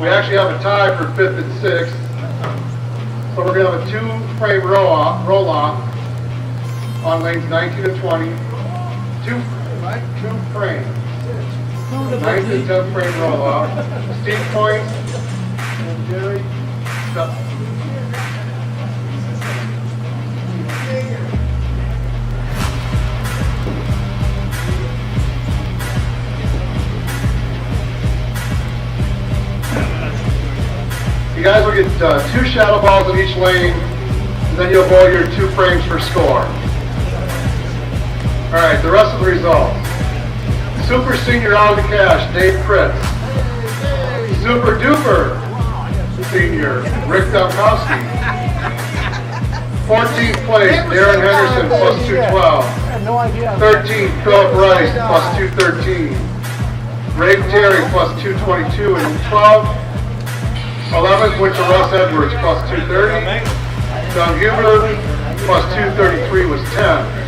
We actually have a tie for 5th and 6th. So we're going to have a 2-frame roll-off on lanes 19 and 20. Two frames. 9th and 10th frame roll-off. Steve points. And Jerry. Stop. You guys will get 2 shadow balls in each lane, and then you'll bowl your 2 frames per score. All right, the rest of the results. Super Senior out of the cash, Dave Fritz. Super Duper Senior, Rick Domkowski. 14th place, Darren Henderson, plus 212. 13th, Philip Rice, plus 213. Ray Terry, plus 222, and 12th. 11th went to Russ Edwards, plus 230. Doug Huber, plus 233 was 10.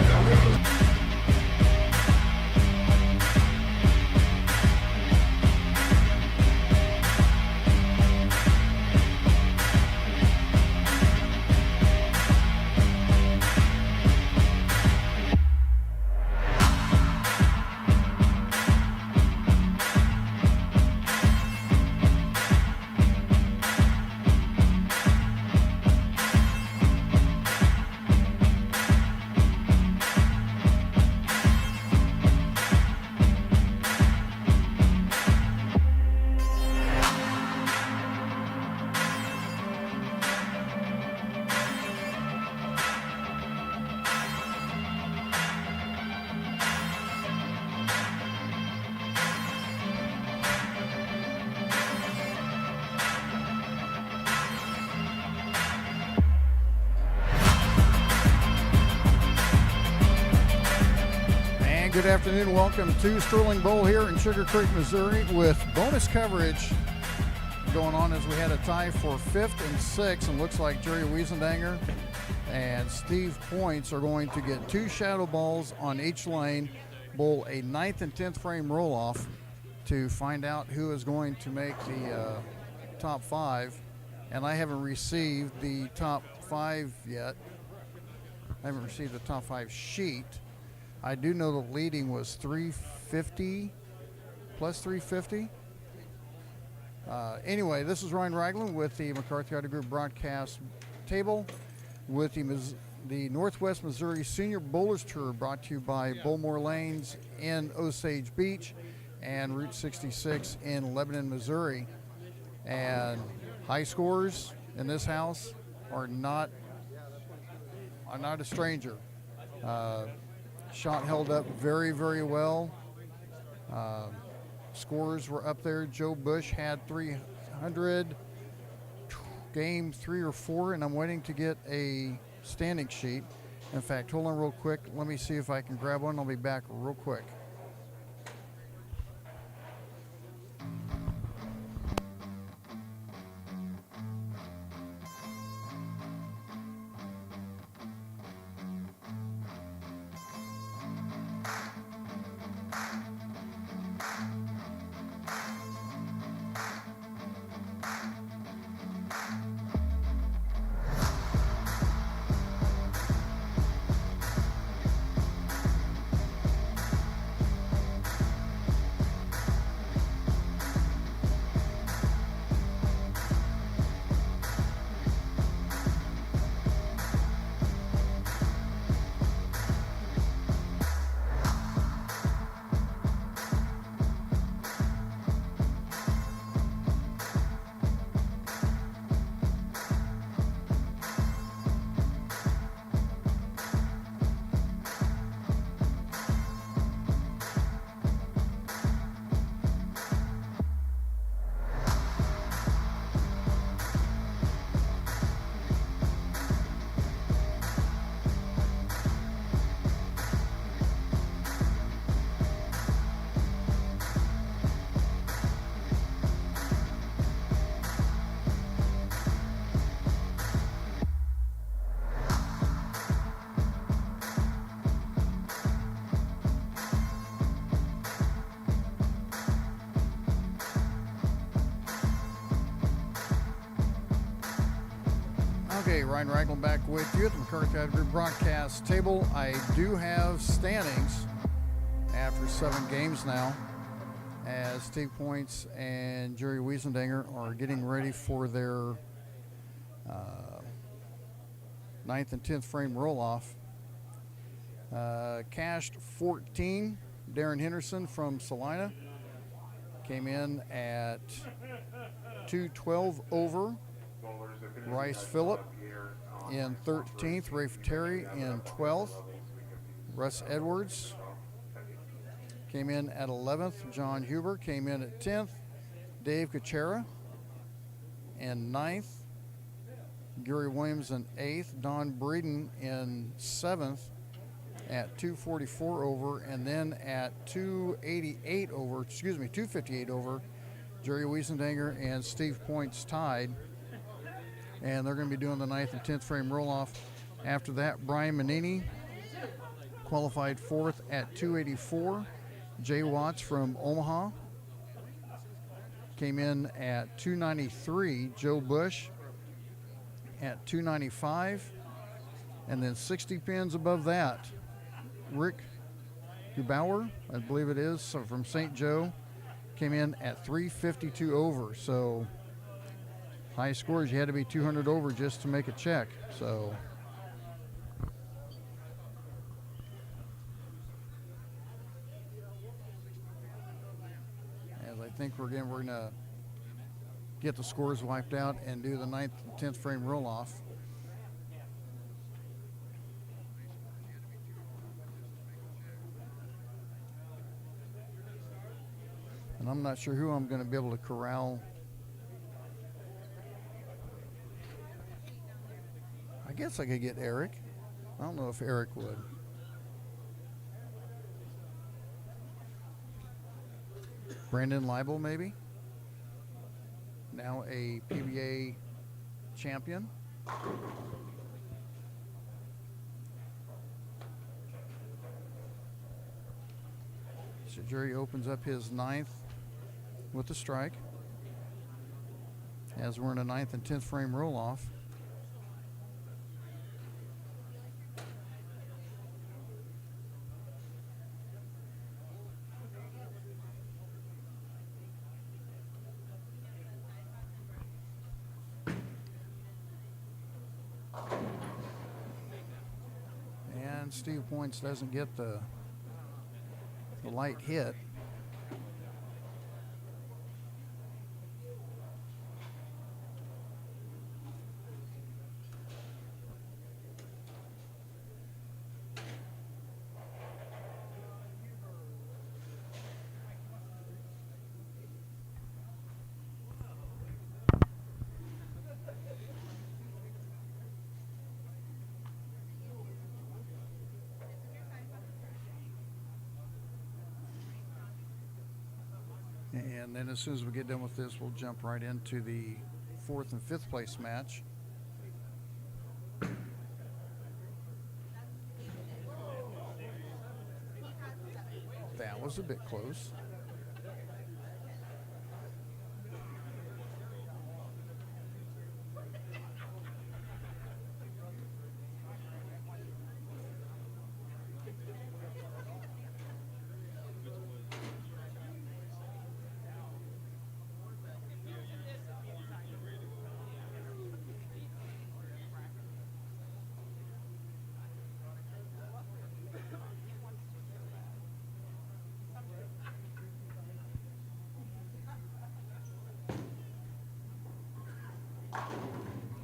Good afternoon. Welcome to Sterling Bowl here in Sugar Creek, Missouri, with bonus coverage going on as we had a tie for 5th and 6th, and looks like Jerry Wiesendanger and Steve Points are going to get 2 shadow balls on each lane, bowl a 9th and 10th frame roll-off to find out who is going to make the top 5. And I haven't received the top 5 yet. I haven't received the top 5 sheet. I do know the leading was 350 plus 350. Anyway, this is Ryan Ragland with the McCarthy Auto Group broadcast table with the Northwest Missouri Senior Bowlers Tour, brought to you by Bullmore Lanes in Osage Beach and Route 66 in Lebanon, Missouri. And high scores in this house are not a stranger. Shot held up very, very well. Scores were up there. Joe Bush had 300, game 3 or 4, and I'm waiting to get a standing sheet. In fact, hold on real quick. Let me see if I can grab one. I'll be back real quick. Okay, Ryan Ragland back with you at the McCarthy Group broadcast table. I do have standings after 7 games now, as Steve Points and Jerry Wiesendanger are getting ready for their 9th and 10th frame roll-off. Cashed 14, Darren Henderson from Salina came in at 212 over. Rice Phillip in 13th, Rafe Terry in 12th. Russ Edwards came in at 11th. John Huber came in at 10th. Dave Kuchera in 9th. Gary Williams in 8th. Don Breeden in 7th at 244 over. And then at 258 over, 258 over, Jerry Wiesendanger and Steve Points tied. And they're going to be doing the 9th and 10th frame roll-off. After that, Brian Manini qualified 4th at 284. Jay Watts from Omaha came in at 293. Joe Bush at 295. And then 60 pins above that, Rick Gubauer, I believe it is, so from St. Joe, came in at 352 over. So high scores, you had to be 200 over just to make a check. So as I think we're going to get the scores wiped out and do the 9th and 10th frame roll-off. And I'm not sure who I'm going to be able to corral. I guess I could get Eric. I don't know if Eric would. Brandon Leibel, maybe. Now a PBA champion. So Jerry opens up his 9th with the strike, as we're in a 9th and 10th frame roll-off. And Steve Points doesn't get the light hit. And then as soon as we get done with this, we'll jump right into the 4th and 5th place match. That was a bit close.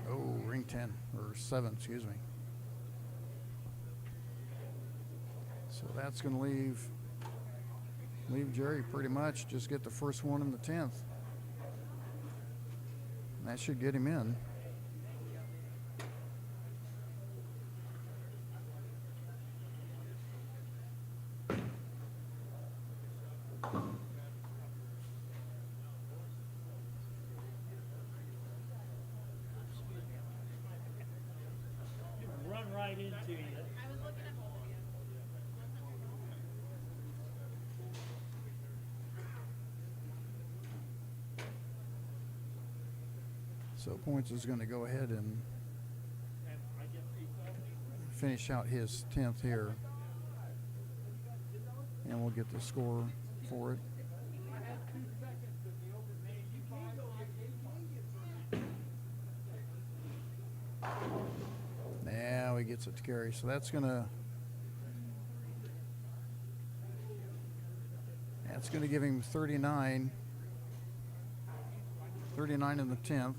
Oh, ring 10, or 7, excuse me. So that's going to leave Jerry pretty much just get the first one in the 10th. And that should get him in. Run right into you. So Points is going to go ahead and finish out his 10th here. And we'll get the score for it. Now he gets it to carry. So that's gonna give him 39. 39 in the 10th.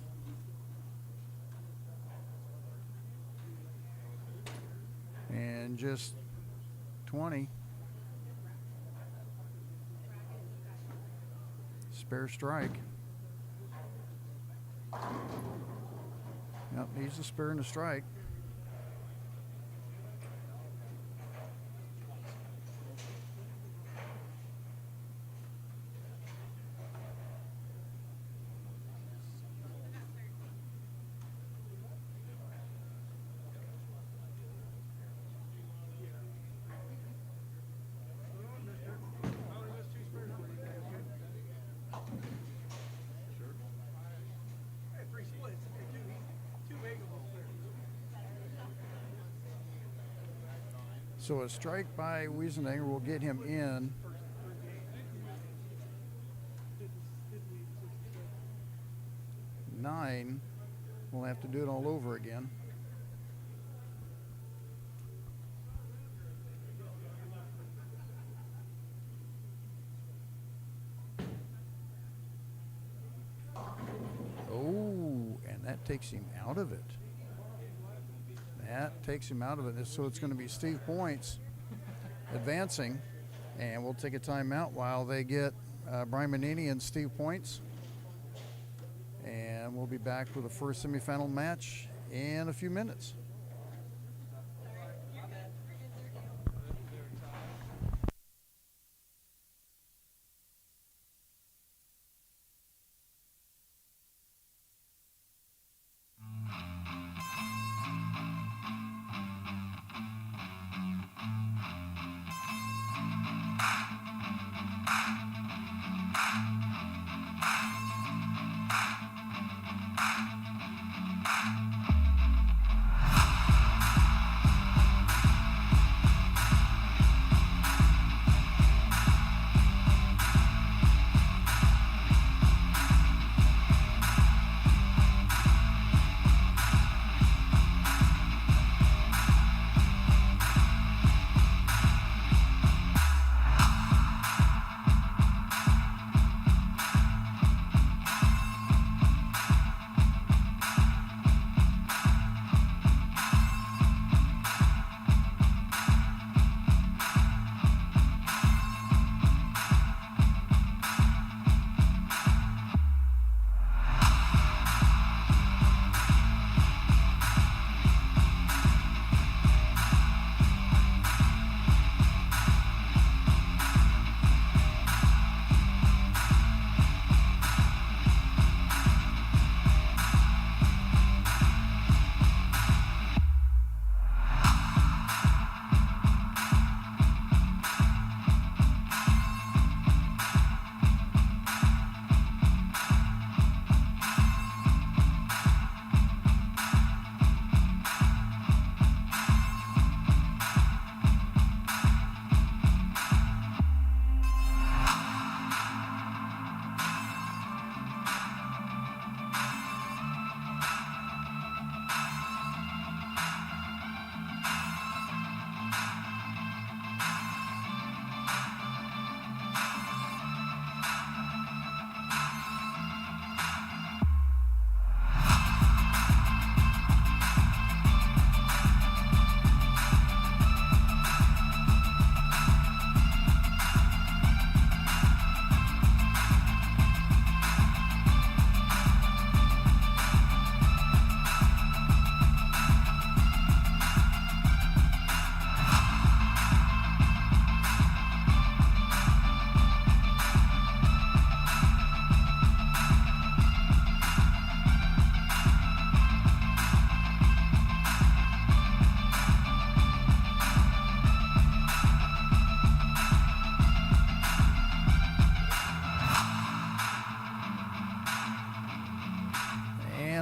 And just 20. Spare strike. Yep, he's a spare and a strike. So a strike by Wiesendanger will get him in. Nine. We'll have to do it all over again. Oh, and that takes him out of it. That takes him out of it. So it's going to be Steve Points advancing, and we'll take a timeout while they get Brian Manini and Steve Points. And we'll be back for the first semifinal match in a few minutes.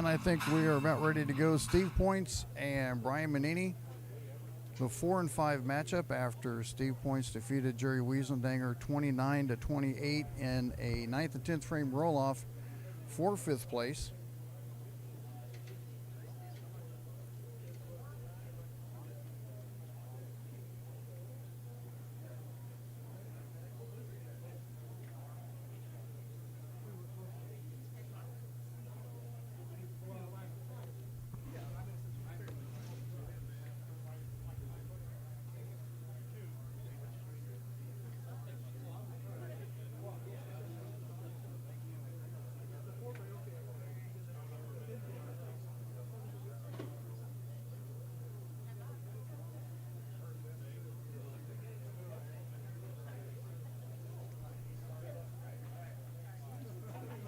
I think we are about ready to go. Steve Points and Brian Manini The 4 and 5 matchup after Steve Points defeated Jerry Wiesendanger 29-28 in a 9th and 10th frame roll-off for 5th place.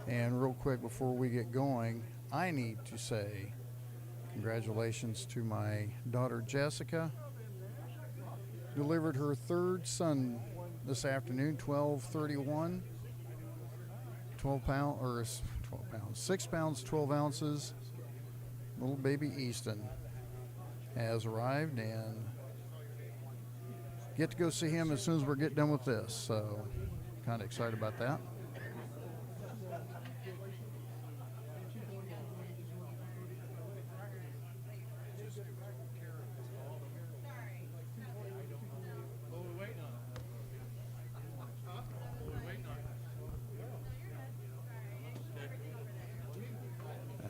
And real quick before we get going, I need to say congratulations to my daughter Jessica. Delivered her 3rd son this afternoon, 12:31, 12 pounds, 6 pounds, 12 ounces. Little baby Easton has arrived, and get to go see him as soon as we're getting done with this. So kind of excited about that.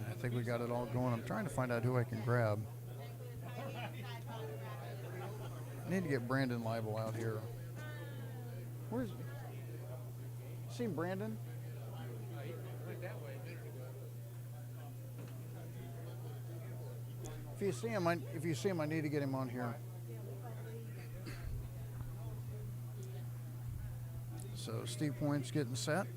I think we got it all going. I'm trying to find out who I can grab. I need to get Brandon Leibel out here. Where's... Seen Brandon? If you see him, I need to get him on here. So Steve Point's getting set.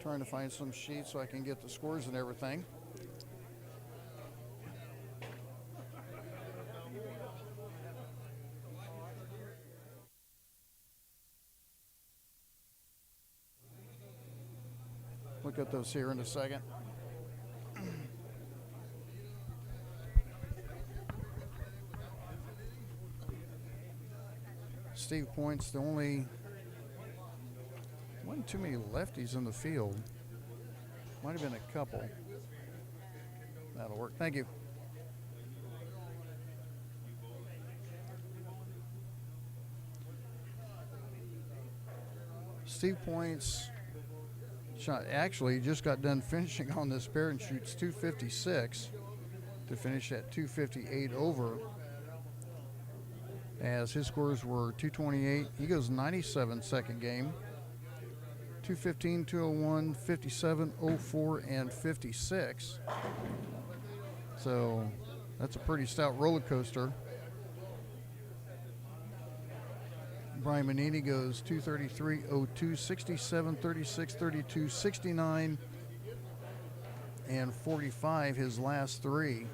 Trying to find some sheets so I can get the scores and everything. Look at those here in a second. Steve Point's the only... Wasn't too many lefties in the field. Might have been a couple. That'll work. Thank you. Steve Point's shot. Actually, he just got done finishing on this pair and shoots 256 to finish at 258 over. As his scores were 228. He goes 97 second game. 215, 201, 57, 04, and 56. So that's a pretty stout roller coaster. Brian Manini goes 233, 02, 67, 36, 32, 69, and 45 his last 3.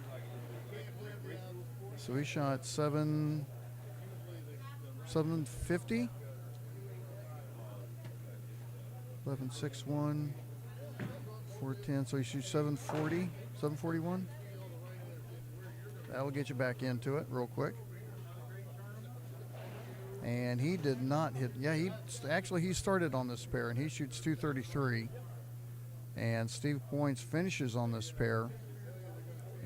So he shot 750. 1161, 410, so you shoot 740, 741. That'll get you back into it real quick. And he did not hit, he started on this pair and he shoots 233. And Steve Points finishes on this pair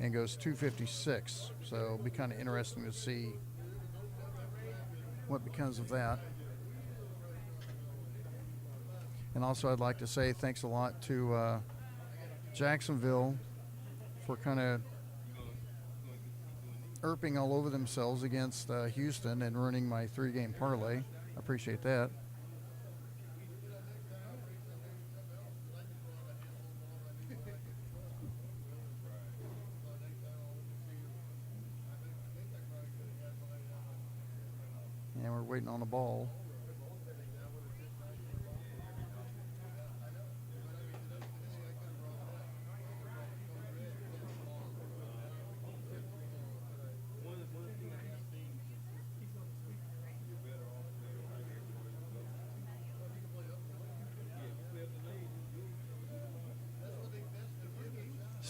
and goes 256. So it'll be kind of interesting to see what becomes of that. And also I'd like to say thanks a lot to Jacksonville for kind of erping all over themselves against Houston and running my 3-game parlay. I appreciate that. And we're waiting on the ball.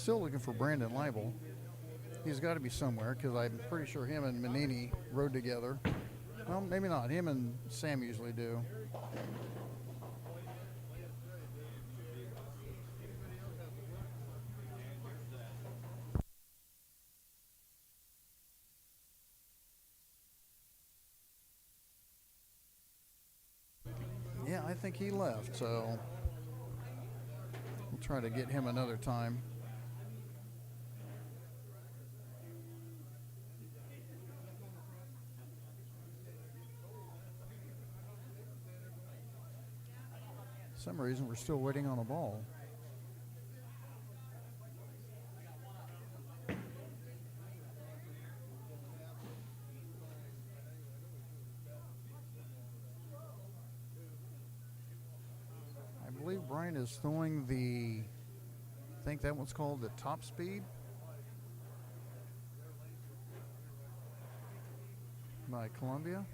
Still looking for Brandon Leibel. He's got to be somewhere because I'm pretty sure him and Manini rode together. Well, maybe not. Him and Sam usually do. Yeah, I think he left, so we'll try to get him another time. For some reason, we're still waiting on a ball. I believe Brian is throwing the, I think that one's called the top speed by Columbia.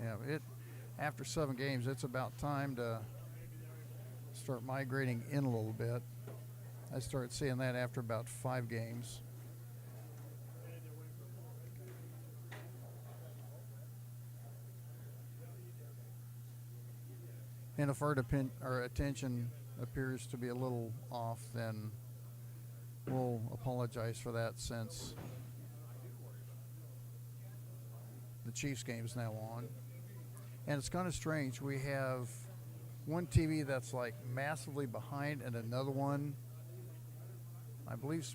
Yeah, after 7 games, it's about time to start migrating in a little bit. I started seeing that after about 5 games. And if our attention appears to be a little off, then we'll apologize for that, since the Chiefs game's now on. And it's kind of strange. We have one TV that's like massively behind and another one, I believe,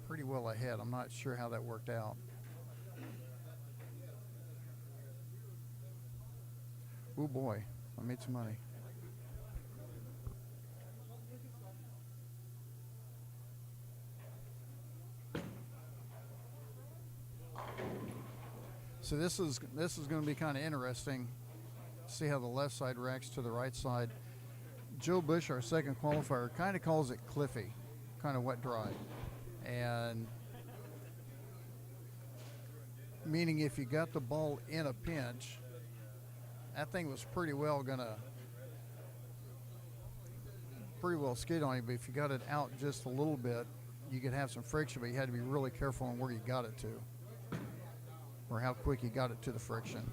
pretty well ahead. I'm not sure how that worked out. Oh boy, I made some money. So this is going to be kind of interesting. See how the left side reacts to the right side. Joe Bush, our second qualifier, kind of calls it cliffy, kind of wet dry, and meaning if you got the ball in a pinch, that thing was pretty well skid on you. But if you got it out just a little bit, you could have some friction, but you had to be really careful on where you got it to, or how quick you got it to the friction.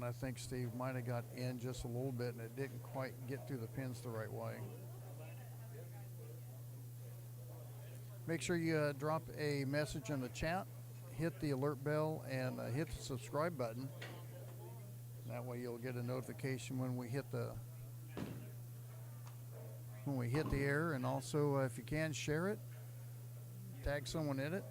I think Steve might have got in just a little bit and it didn't quite get through the pins the right way. Make sure you drop a message in the chat, hit the alert bell, and hit the subscribe button. That way you'll get a notification when we hit the air. And also, if you can, share it, tag someone in it.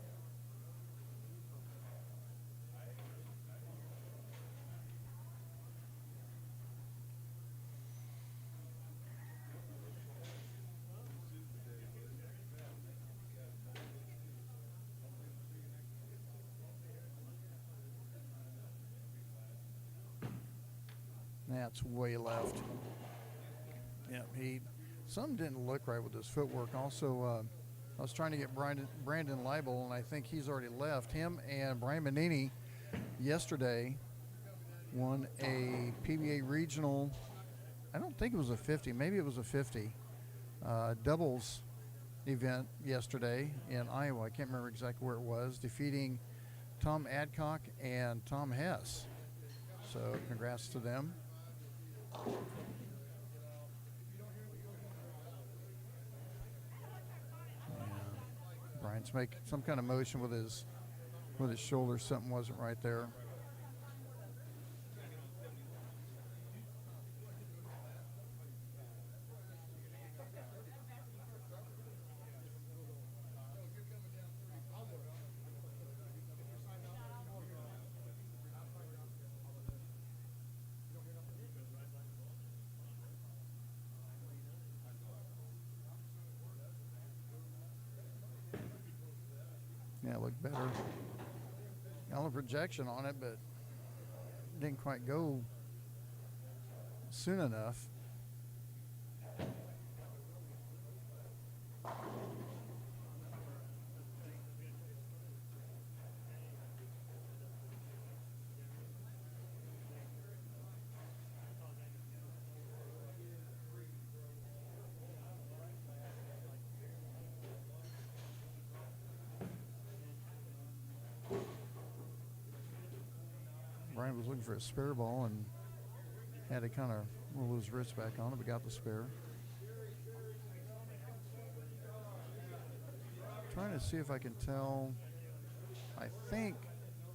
That's way left. Yeah, something didn't look right with his footwork. Also, I was trying to get Brandon Leibel, and I think he's already left. Him and Brian Manini yesterday won a PBA regional. I don't think it was a 50. Maybe it was a 50 doubles event yesterday in Iowa. I can't remember exactly where it was, defeating Tom Adcock and Tom Hess. So congrats to them. Brian's making some kind of motion with his shoulder. Something wasn't right there. Yeah, it looked better. Got a projection on it, but didn't quite go soon enough. Brian was looking for a spare ball and had to kind of roll his wrist back on it, but got the spare. Trying to see if I can tell. I think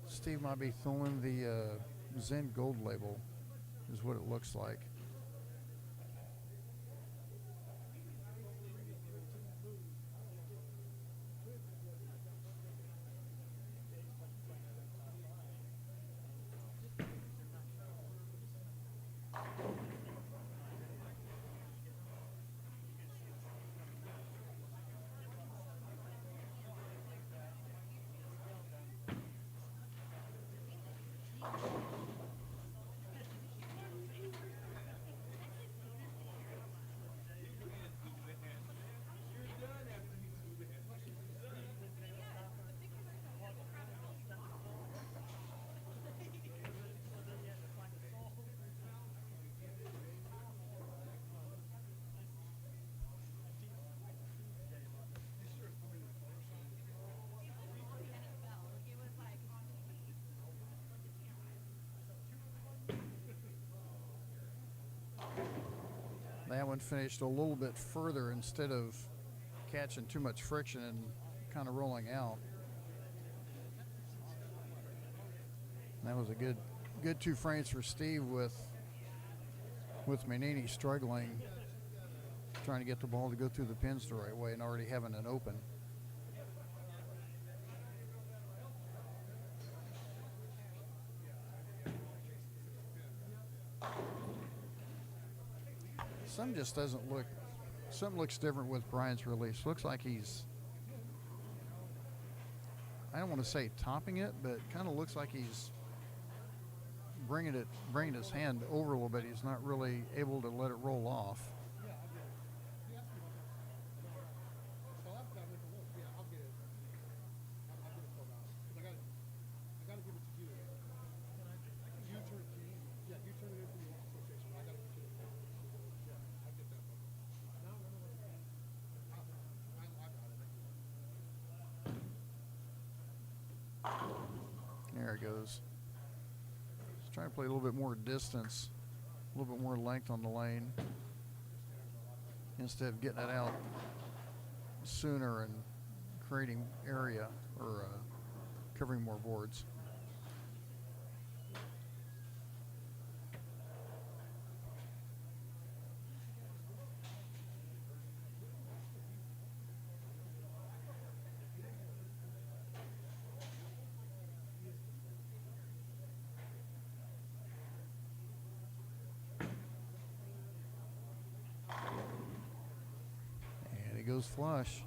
Steve might be throwing the Zen Gold label, is what it looks like. That one finished a little bit further instead of catching too much friction and kind of rolling out. That was a good 2 frames for Steve with Manini struggling, trying to get the ball to go through the pins the right way and already having it open. Some just doesn't look, something looks different with Brian's release. Looks like he's, I don't want to say topping it, but kind of looks like he's bringing his hand over a little bit. He's not really able to let it roll off. There it goes. Just trying to play a little bit more distance, a little bit more length on the lane instead of getting it out sooner and creating area or covering more boards. And it goes flush.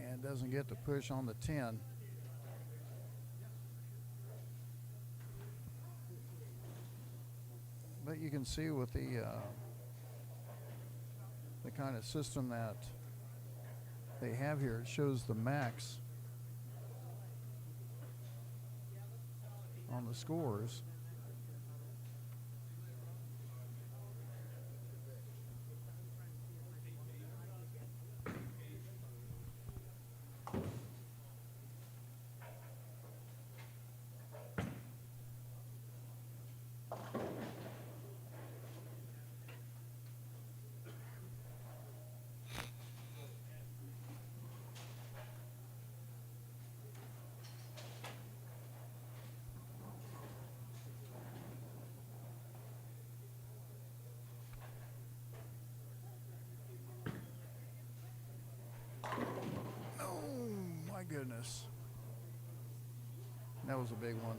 And doesn't get the push on the 10. But you can see with the kind of system that they have here, it shows the max on the scores. goodness. That was a big one.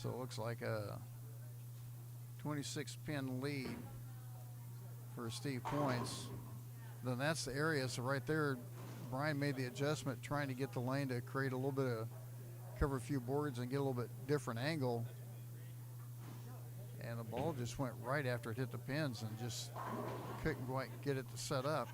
So it looks like a 26 pin lead for Steve Points. Then that's the area. So right there, Brian made the adjustment trying to get the lane to create a little bit of, cover a few boards and get a little bit different angle. And the ball just went right after it hit the pins and just couldn't quite get it to set up.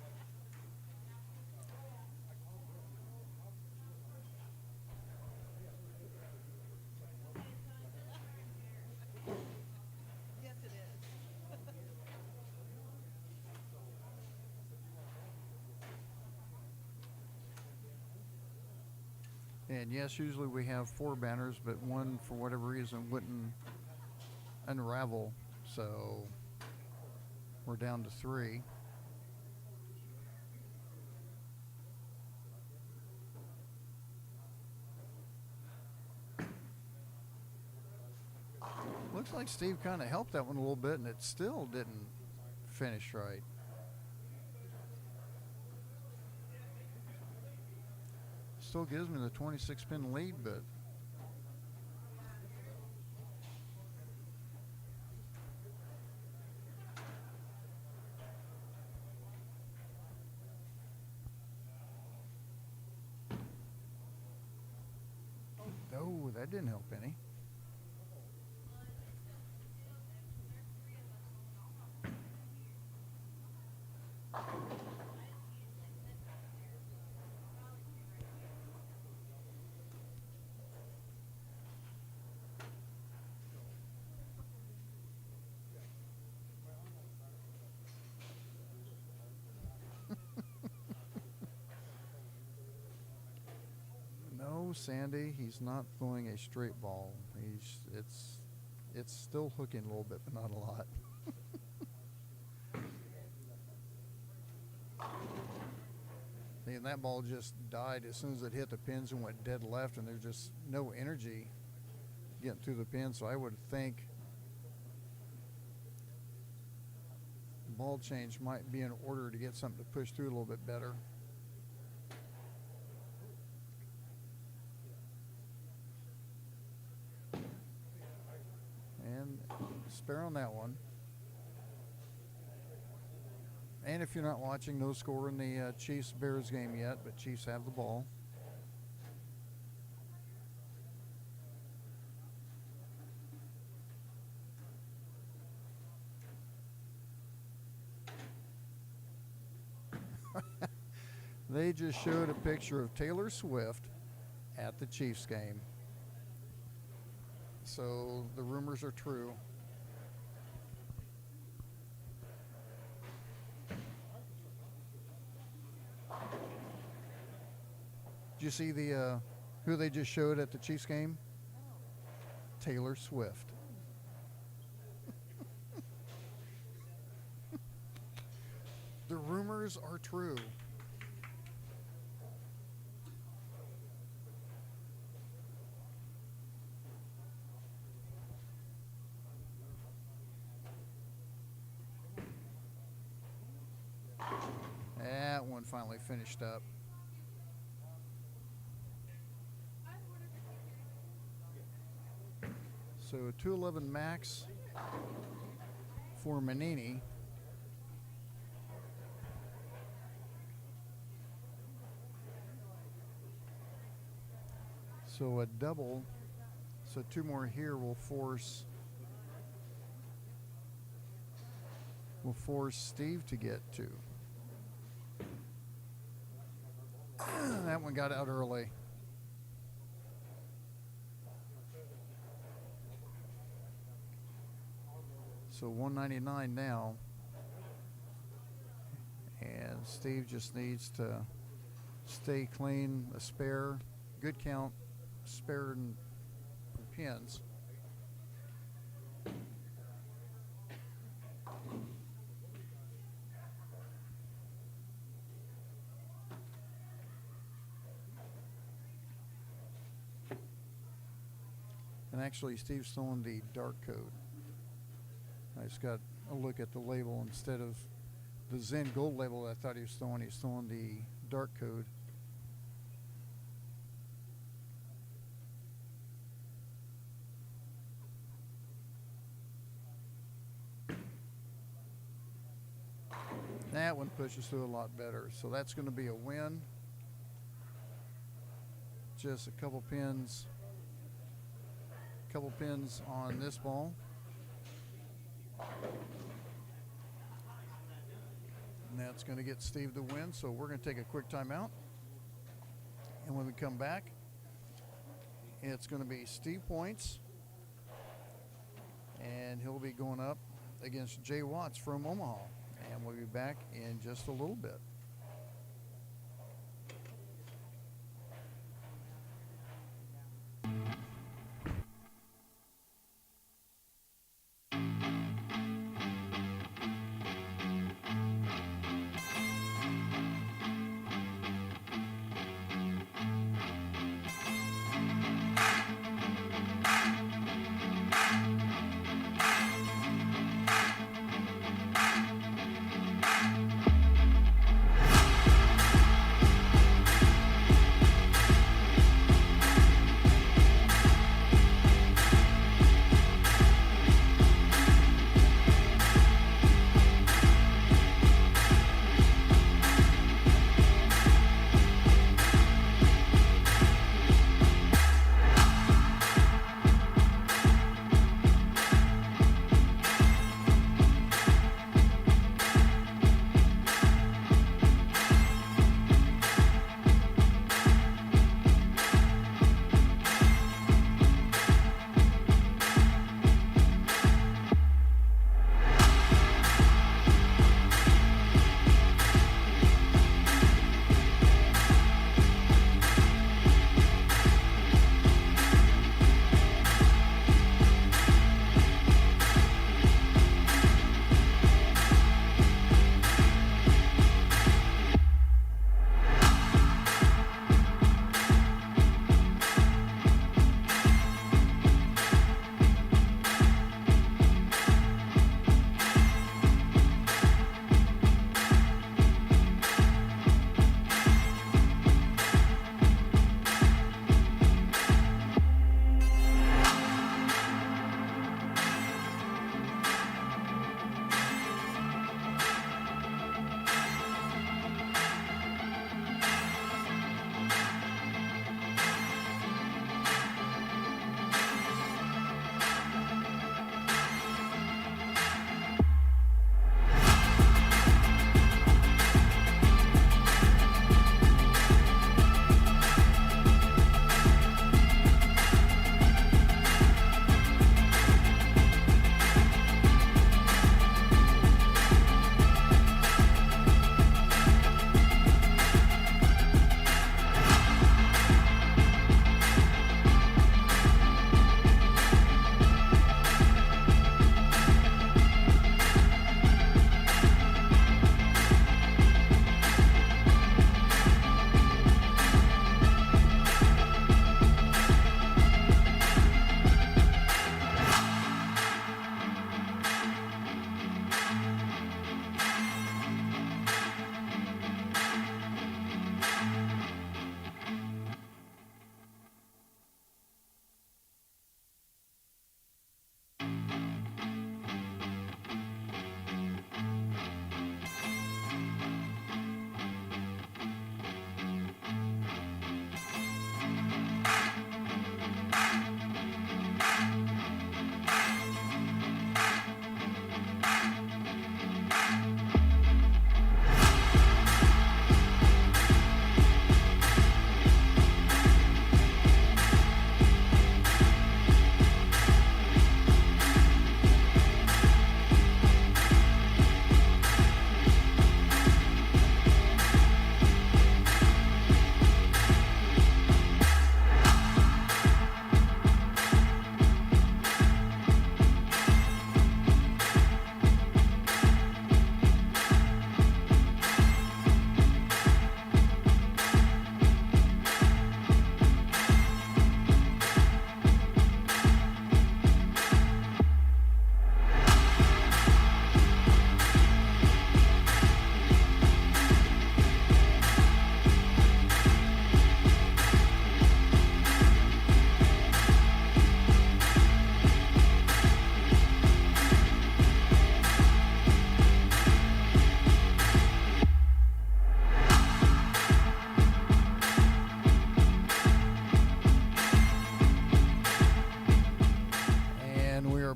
Yes, it is. And yes, usually we have 4 banners, but one for whatever reason wouldn't unravel, so we're down to 3. Looks like Steve kind of helped that one a little bit, and it still didn't finish right. Still gives me the 26 pin lead, but no, that didn't help any. No, Sandy, he's not throwing a straight ball. It's still hooking a little bit, but not a lot. And that ball just died as soon as it hit the pins and went dead left, and there's just no energy getting through the pin. So I would think the ball change might be in order to get something to push through a little bit better. And spare on that one. And if you're not watching, no score in the Chiefs-Bears game yet, but Chiefs have the ball. They just showed a picture of Taylor Swift at the Chiefs game. So the rumors are true. Did you see the who they just showed at the Chiefs game? Taylor Swift. The rumors are true. That one finally finished up. So 211 max for Manini. So a double. So 2 more here will force Steve to get 2. That one got out early. So 199 now. And Steve just needs to stay clean, a spare, good count, spare and pins. And actually, Steve's throwing the dark code. I just got a look at the label instead of the Zen Gold label I thought he was throwing. He's throwing the dark code. That one pushes through a lot better. So that's going to be a win. Just a couple pins on this ball. And that's going to get Steve the win. So we're going to take a quick timeout. And when we come back, it's going to be Steve points. And he'll be going up against Jay Watts from Omaha. And we'll be back in just a little bit.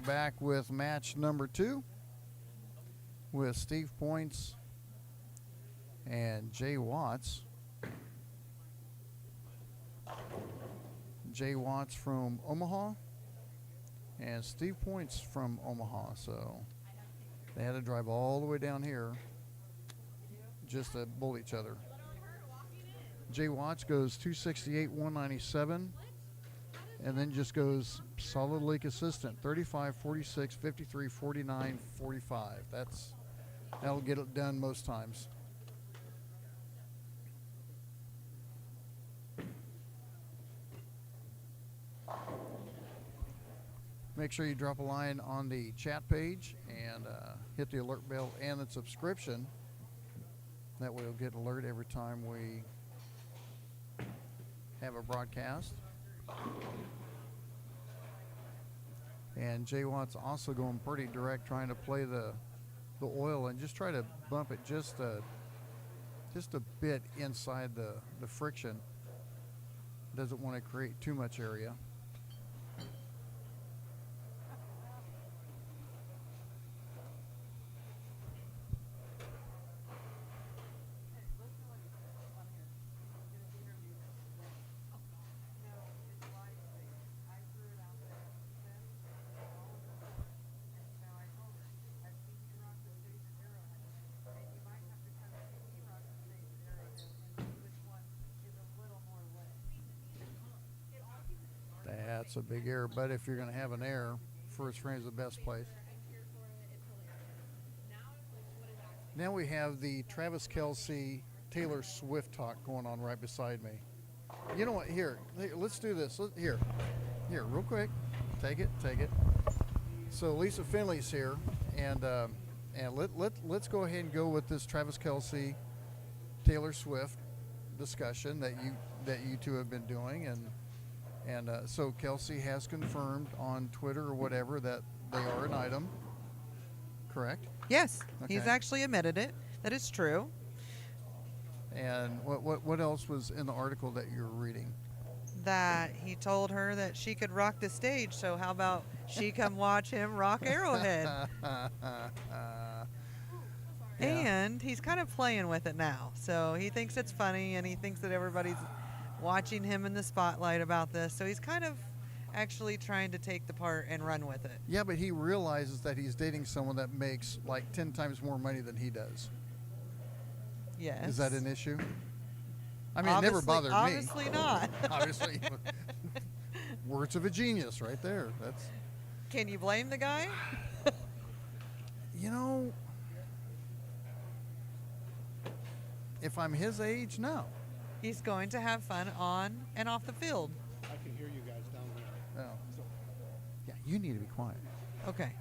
back with match number 2 with Steve Points and Jay Watts. Jay Watts from Omaha and Steve Points from Omaha. So they had to drive all the way down here just to bull each other. Jay Watts goes 268, 197, and then just goes solidly consistent 35, 46, 53, 49, 45. That'll get it done most times. Make sure you drop a line on the chat page and hit the alert bell and the subscription. That way you'll get alert every time we have a broadcast. And Jay Watt's also going pretty direct, trying to play the oil and just try to bump it just a bit inside the friction. Doesn't want to create too much area. That's a big error, but if you're going to have an error, first frame is the best place. Now we have the Travis Kelce Taylor Swift talk going on right beside me. You know what? Here, let's do this. Here, real quick. Take it. So Lisa Finley's here, and let's go ahead and go with this Travis Kelce Taylor Swift discussion that you two have been doing, and so Kelce has confirmed on Twitter or whatever that they are an item, correct? Yes, Okay. he's actually admitted it. That is true. And what else was in the article that you were reading? That he told her that she could rock the stage, so how about she come watch him rock Arrowhead? And he's kind of playing with it now. So he thinks it's funny, and he thinks that everybody's watching him in the spotlight about this. So he's kind of actually trying to take the part and run with it. Yeah, but he realizes that he's dating someone that makes like 10 times more money than he does. Yes. Is that an issue? I mean, it never bothered me. Obviously not. Obviously. Words of a genius right there. That's. Can you blame the guy? You know, if I'm his age, no. He's going to have fun on and off the field. I can hear you guys down there. No. Yeah, you need to be quiet. Okay.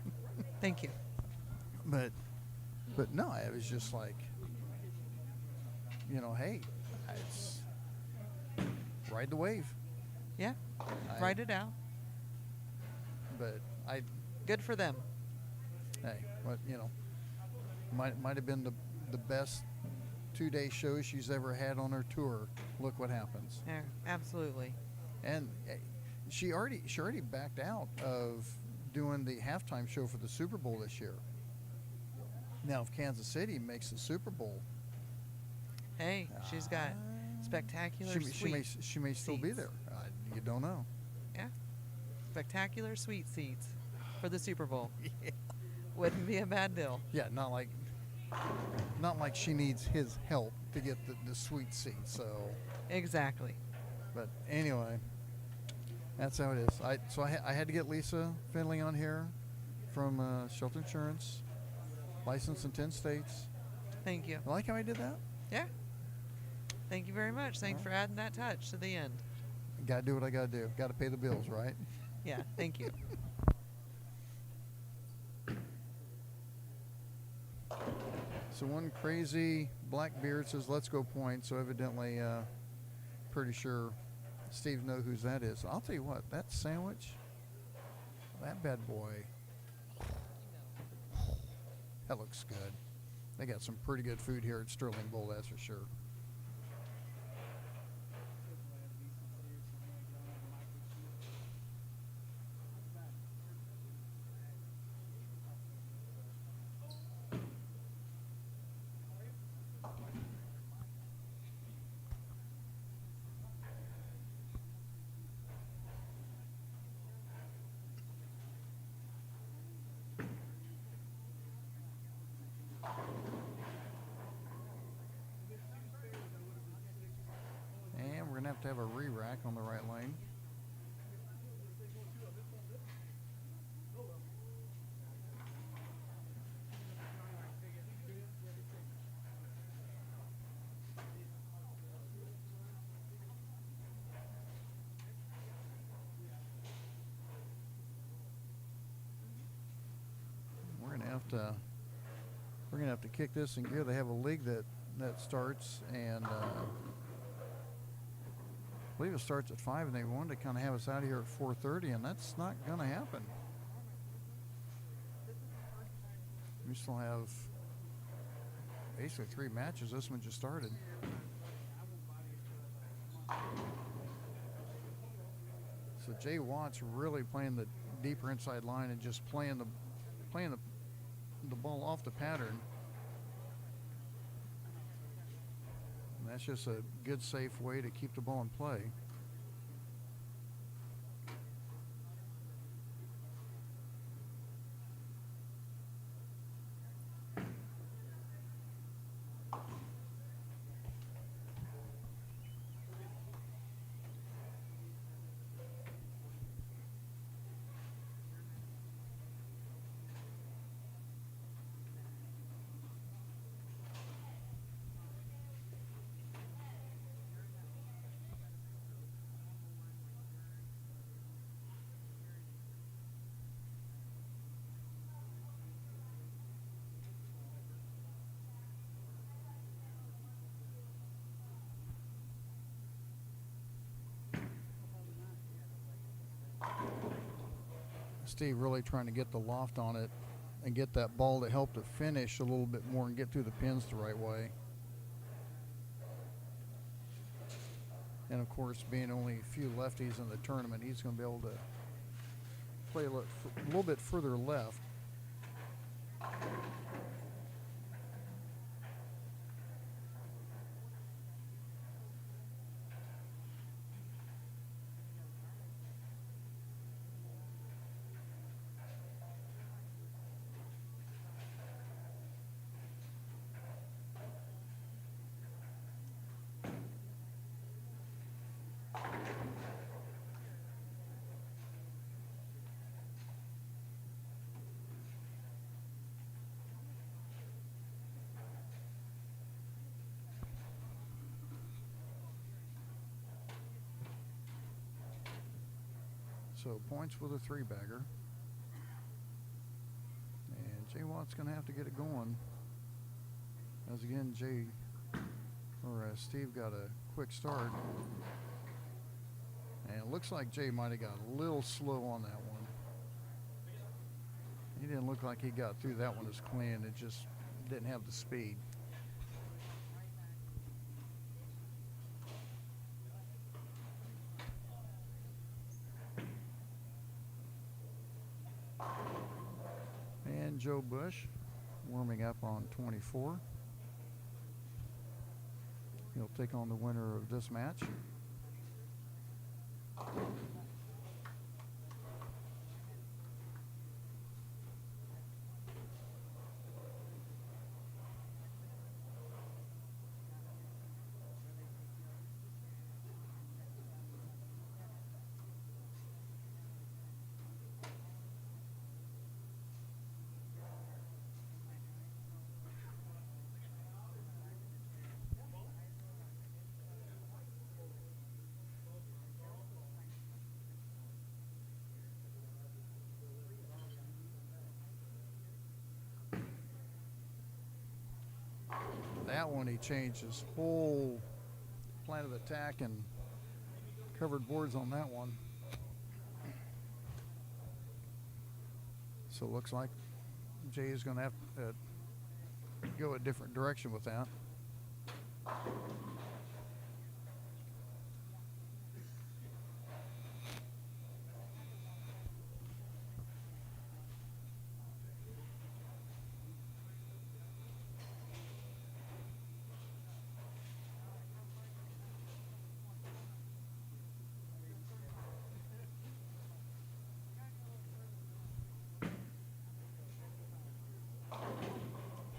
Thank you. But no, I was just like, you know, hey, it's ride the wave. Yeah. Write it out. But Good for them. hey, what you know, might have been the best 2-day show she's ever had on her tour. Look what happens. Yeah, absolutely. And she already backed out of doing the halftime show for the Super Bowl this year. Now, if Kansas City makes the Super Bowl, Hey, she's got spectacular she may still be seats. there. You don't know. Yeah. Spectacular sweet seats for the Super Bowl. Yeah. Wouldn't be a bad deal. Yeah, not like she needs his help to get the sweet seat. So, Exactly. but anyway, that's how it is. I had to get Lisa Finley on here from Shelter Insurance, licensed in 10 states. Thank you. You like how I did that? Yeah. Thank you very much. Thanks for adding that touch to the end. Got to do what I got to do. Got to pay the bills, right? Yeah, thank you. So one crazy Blackbeard says, "Let's go point." So evidently, pretty sure Steve knows whose that is. I'll tell you what, that sandwich, that bad boy, that looks good. They got some pretty good food here at Sterling Bowl, that's for sure. to have a re-rack on the right lane. We're gonna have to kick this in gear. They have a league that starts, and I believe it starts at 5, and they wanted to kind of have us out of here at 4:30, and that's not gonna happen. We still have basically 3 matches. This one just started. So Jay Watts really playing the deeper inside line and just playing the ball off the pattern. And that's just a good, safe way to keep the ball in play. Steve really trying to get the loft on it and get that ball to help to finish a little bit more and get through the pins the right way. And of course, being only a few lefties in the tournament, he's going to be able to play a little bit further left. So points for the 3-bagger. And Jay Watt's going to have to get it going. As again, Steve got a quick start. And it looks like Jay might have got a little slow on that one. He didn't look like he got through that one as clean. It just didn't have the speed. And Joe Bush warming up on 24. He'll take on the winner of this match. That one he changed his whole plan of attack and covered boards on that one. So it looks like Jay is going to have to go a different direction with that.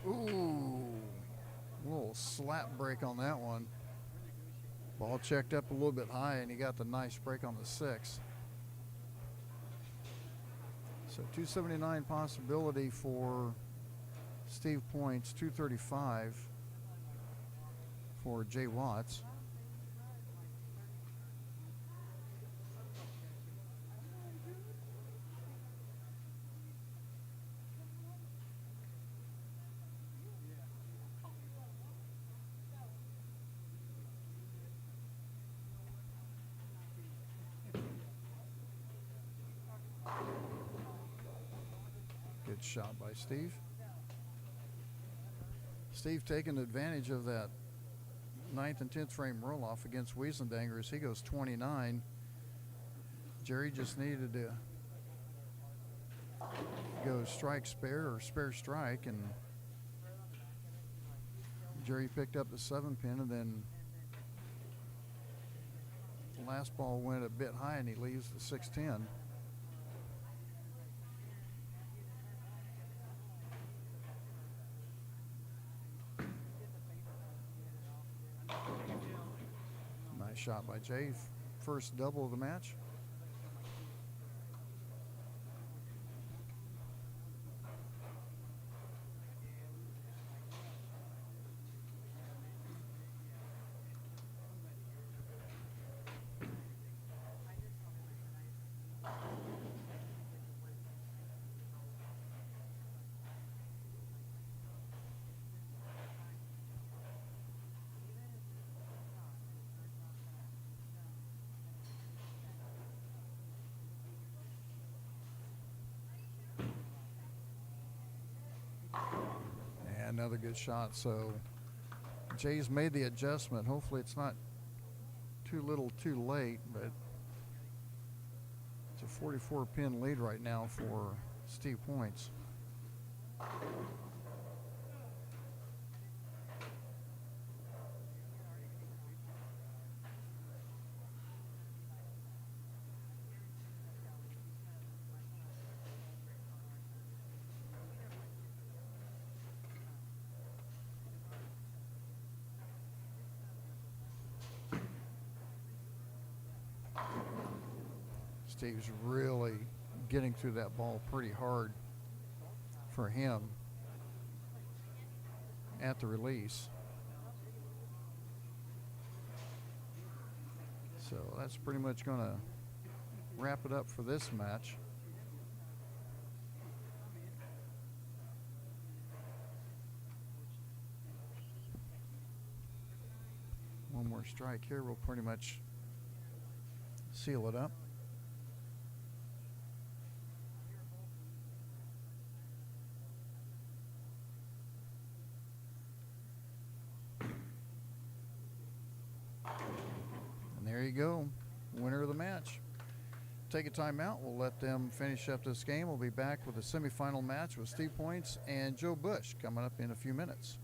Ooh, a little slap break on that one. Ball checked up a little bit high, and he got the nice break on the 6. So 279 possibility for Steve Points, 235 for Jay Watts. Good shot by Steve. Steve taking advantage of that 9th and 10th frame roll off against Wiesendanger as he goes 29. Jerry just needed to go strike spare or spare strike, and Jerry picked up the 7-pin, and then the last ball went a bit high and he leaves the 6-10. Nice shot by Jay. First double of the match. Another good shot. So Jay's made the adjustment. Hopefully it's not too little too late, but it's a 44-pin lead right now for Steve Points. Steve's really getting through that ball pretty hard for him at the release. So that's pretty much going to wrap it up for this match. One more strike here will pretty much seal it up. There you go, winner of the match. Take a timeout. We'll let them finish up this game. We'll be back with a semifinal match with Steve Points and Joe Bush coming up in a few minutes.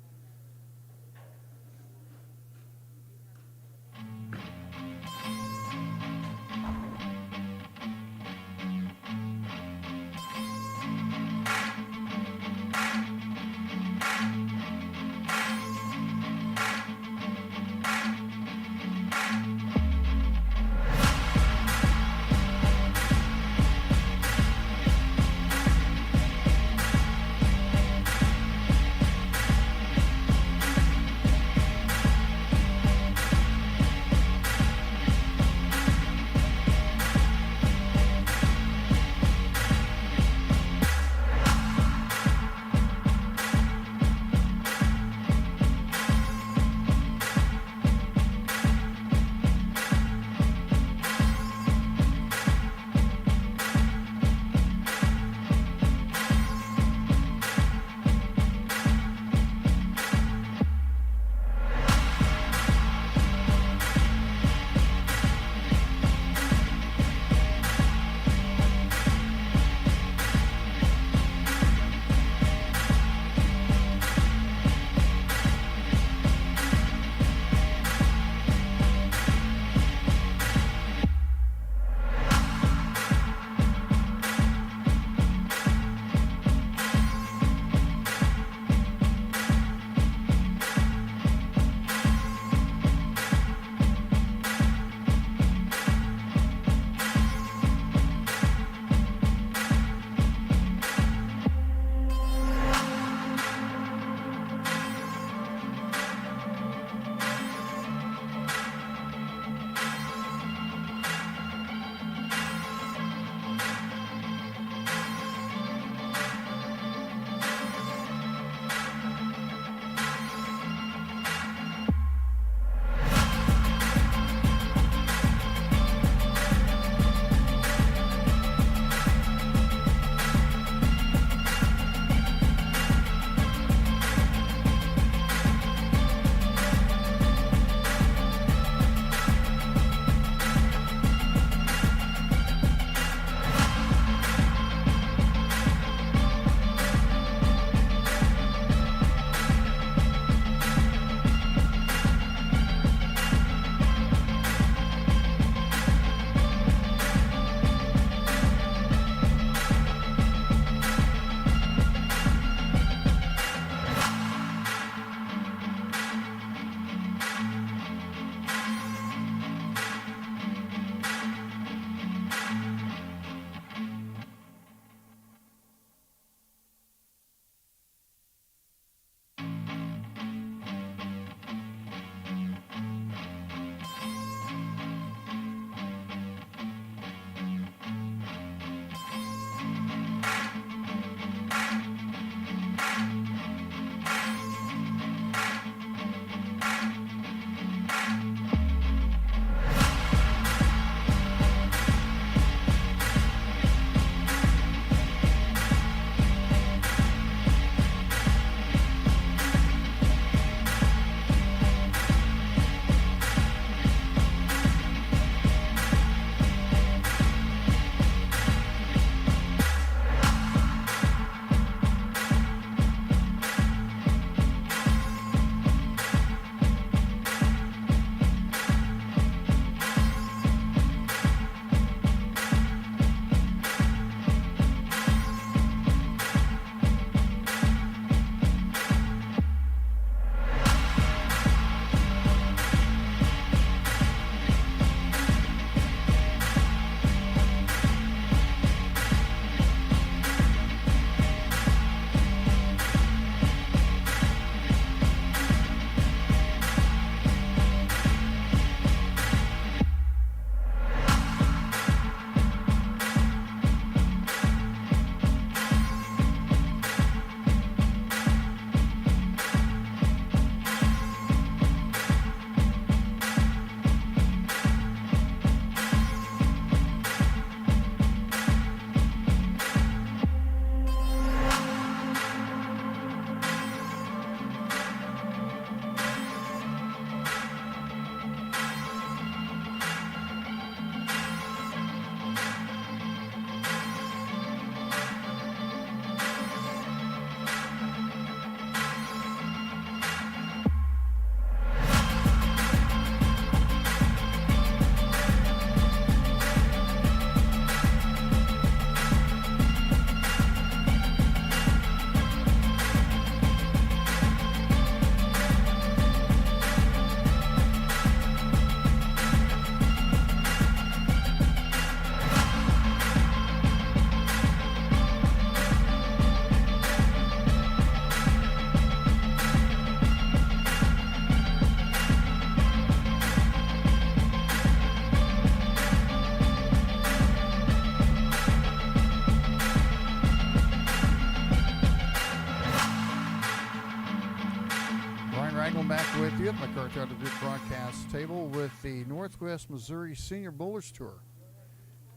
Steve back with you at my McCarthy Group broadcast table with the Northwest Missouri Senior Bowlers Tour.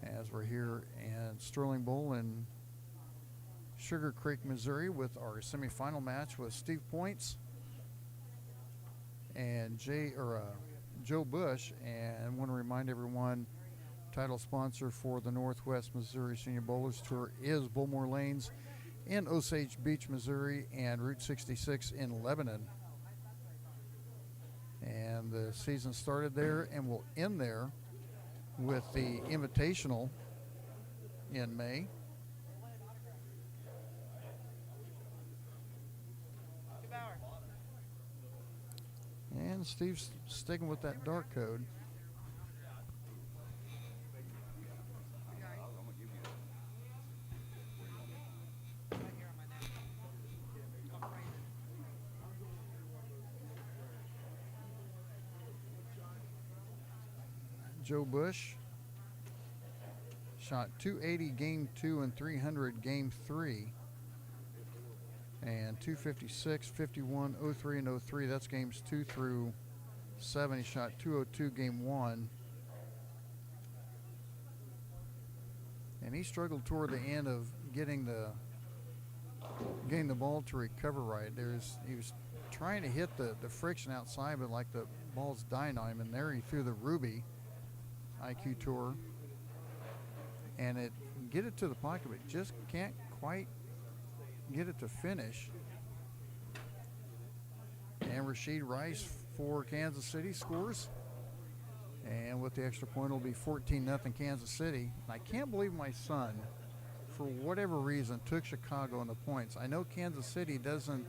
As we're here in Sterling Bowl in Sugar Creek, Missouri, with our semifinal match with Steve Points and Joe Bush. And I want to remind everyone, title sponsor for the Northwest Missouri Senior Bowlers Tour is Bullmore Lanes in Osage Beach, Missouri, and Route 66 in Lebanon. And the season started there and will end there with the Invitational in May. And Steve's sticking with that dark code. Joe Bush shot 280 game 2 and 300 game 3. And 256, 51, 03, and 03. That's games 2 through 7. He shot 202 game 1. And he struggled toward the end of getting the ball to recover right. He was trying to hit the friction outside, but like the ball's dying on him, and there he threw the Ruby IQ Tour. And get it to the pocket, but just can't quite get it to finish. And Rasheed Rice for Kansas City scores. And with the extra point, it'll be 14-0 Kansas City. And I can't believe my son, for whatever reason, took Chicago in the points. I know Kansas City doesn't,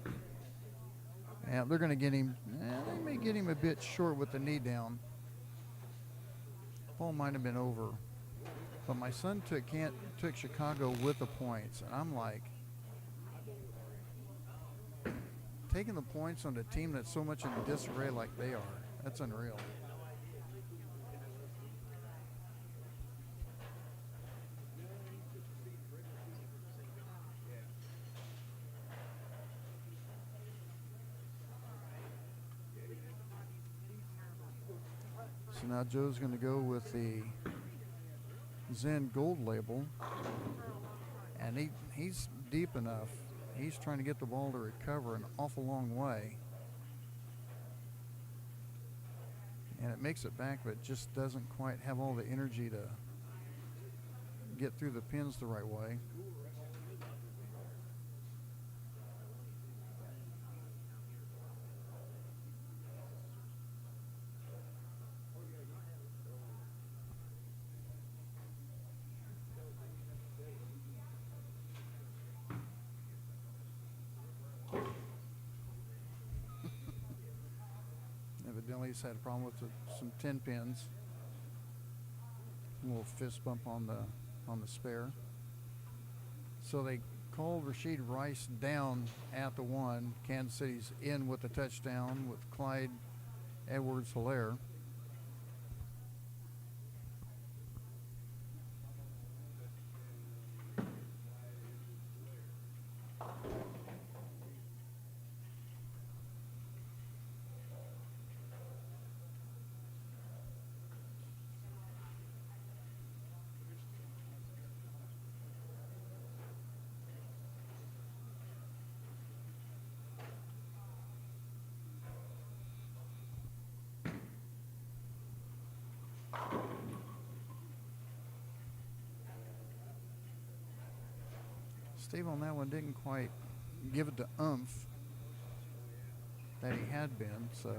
and they're going to get him, they may get him a bit short with the knee down. Ball might have been over. But my son took Chicago with the points. And I'm like, taking the points on a team that's so much in disarray like they are, that's unreal. So now Joe's going to go with the Zen Gold label, and he's deep enough. He's trying to get the ball to recover an awful long way, and it makes it back, but just doesn't quite have all the energy to get through the pins the right way. Evidently he's had a problem with some 10 pins. A little fist bump on the spare. So they called Rasheed Rice down at the 1. Kansas City's in with the touchdown with Clyde Edwards-Hilaire. Steve on that one didn't quite give it the oomph that he had been, so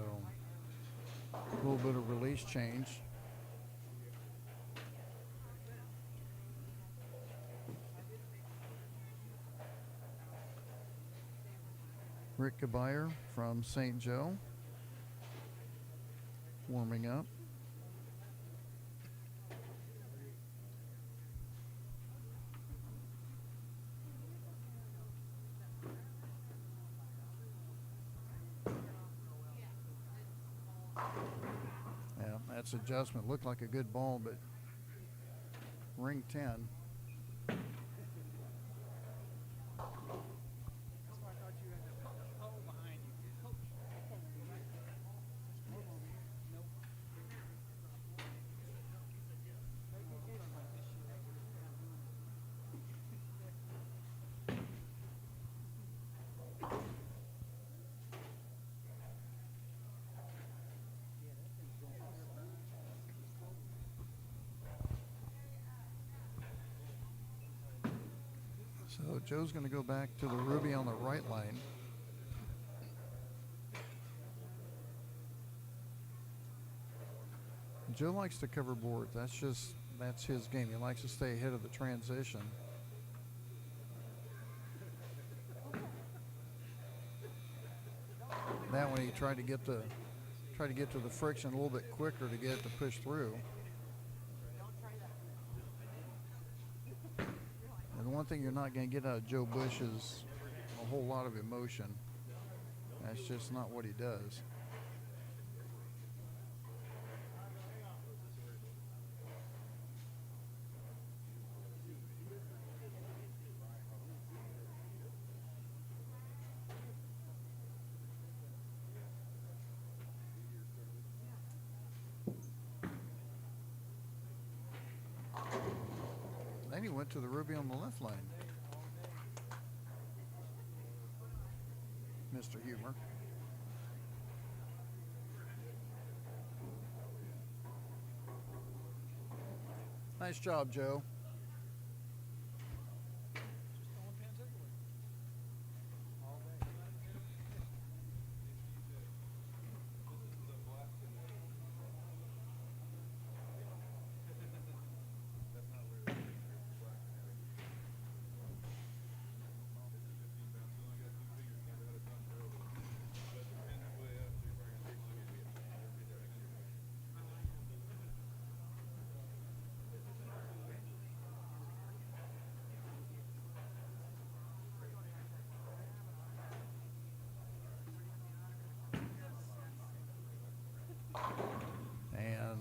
a little bit of release change. Rick Gabayer from St. Joe warming up. That's adjustment. Looked like a good ball, but ring 10. So Joe's going to go back to the Ruby on the right lane. Joe likes to cover boards. That's his game. He likes to stay ahead of the transition. That one he tried to get to the friction a little bit quicker to get it to push through. And the one thing you're not going to get out of Joe Bush is a whole lot of emotion. That's just not what he does. Then he went to the Ruby on the left lane. Mr. Humor. Nice job, Joe. And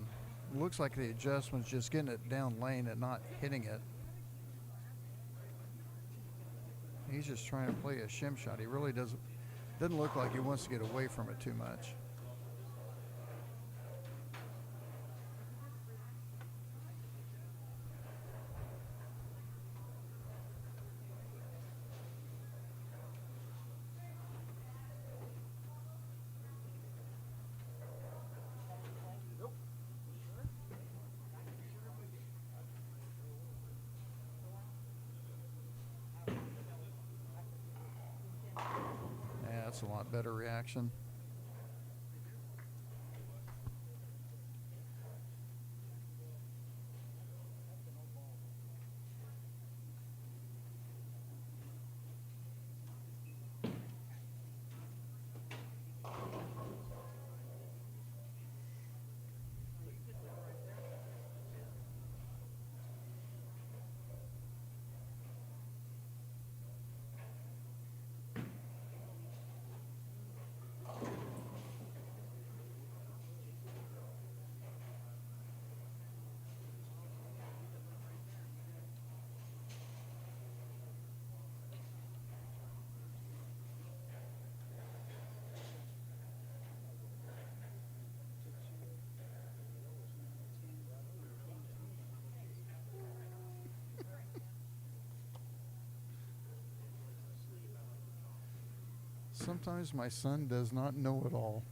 looks like the adjustment's just getting it down lane and not hitting it. He's just trying to play a shim shot. He really doesn't look like he wants to get away from it too much. That's a lot better reaction. Sometimes my son does not know it all.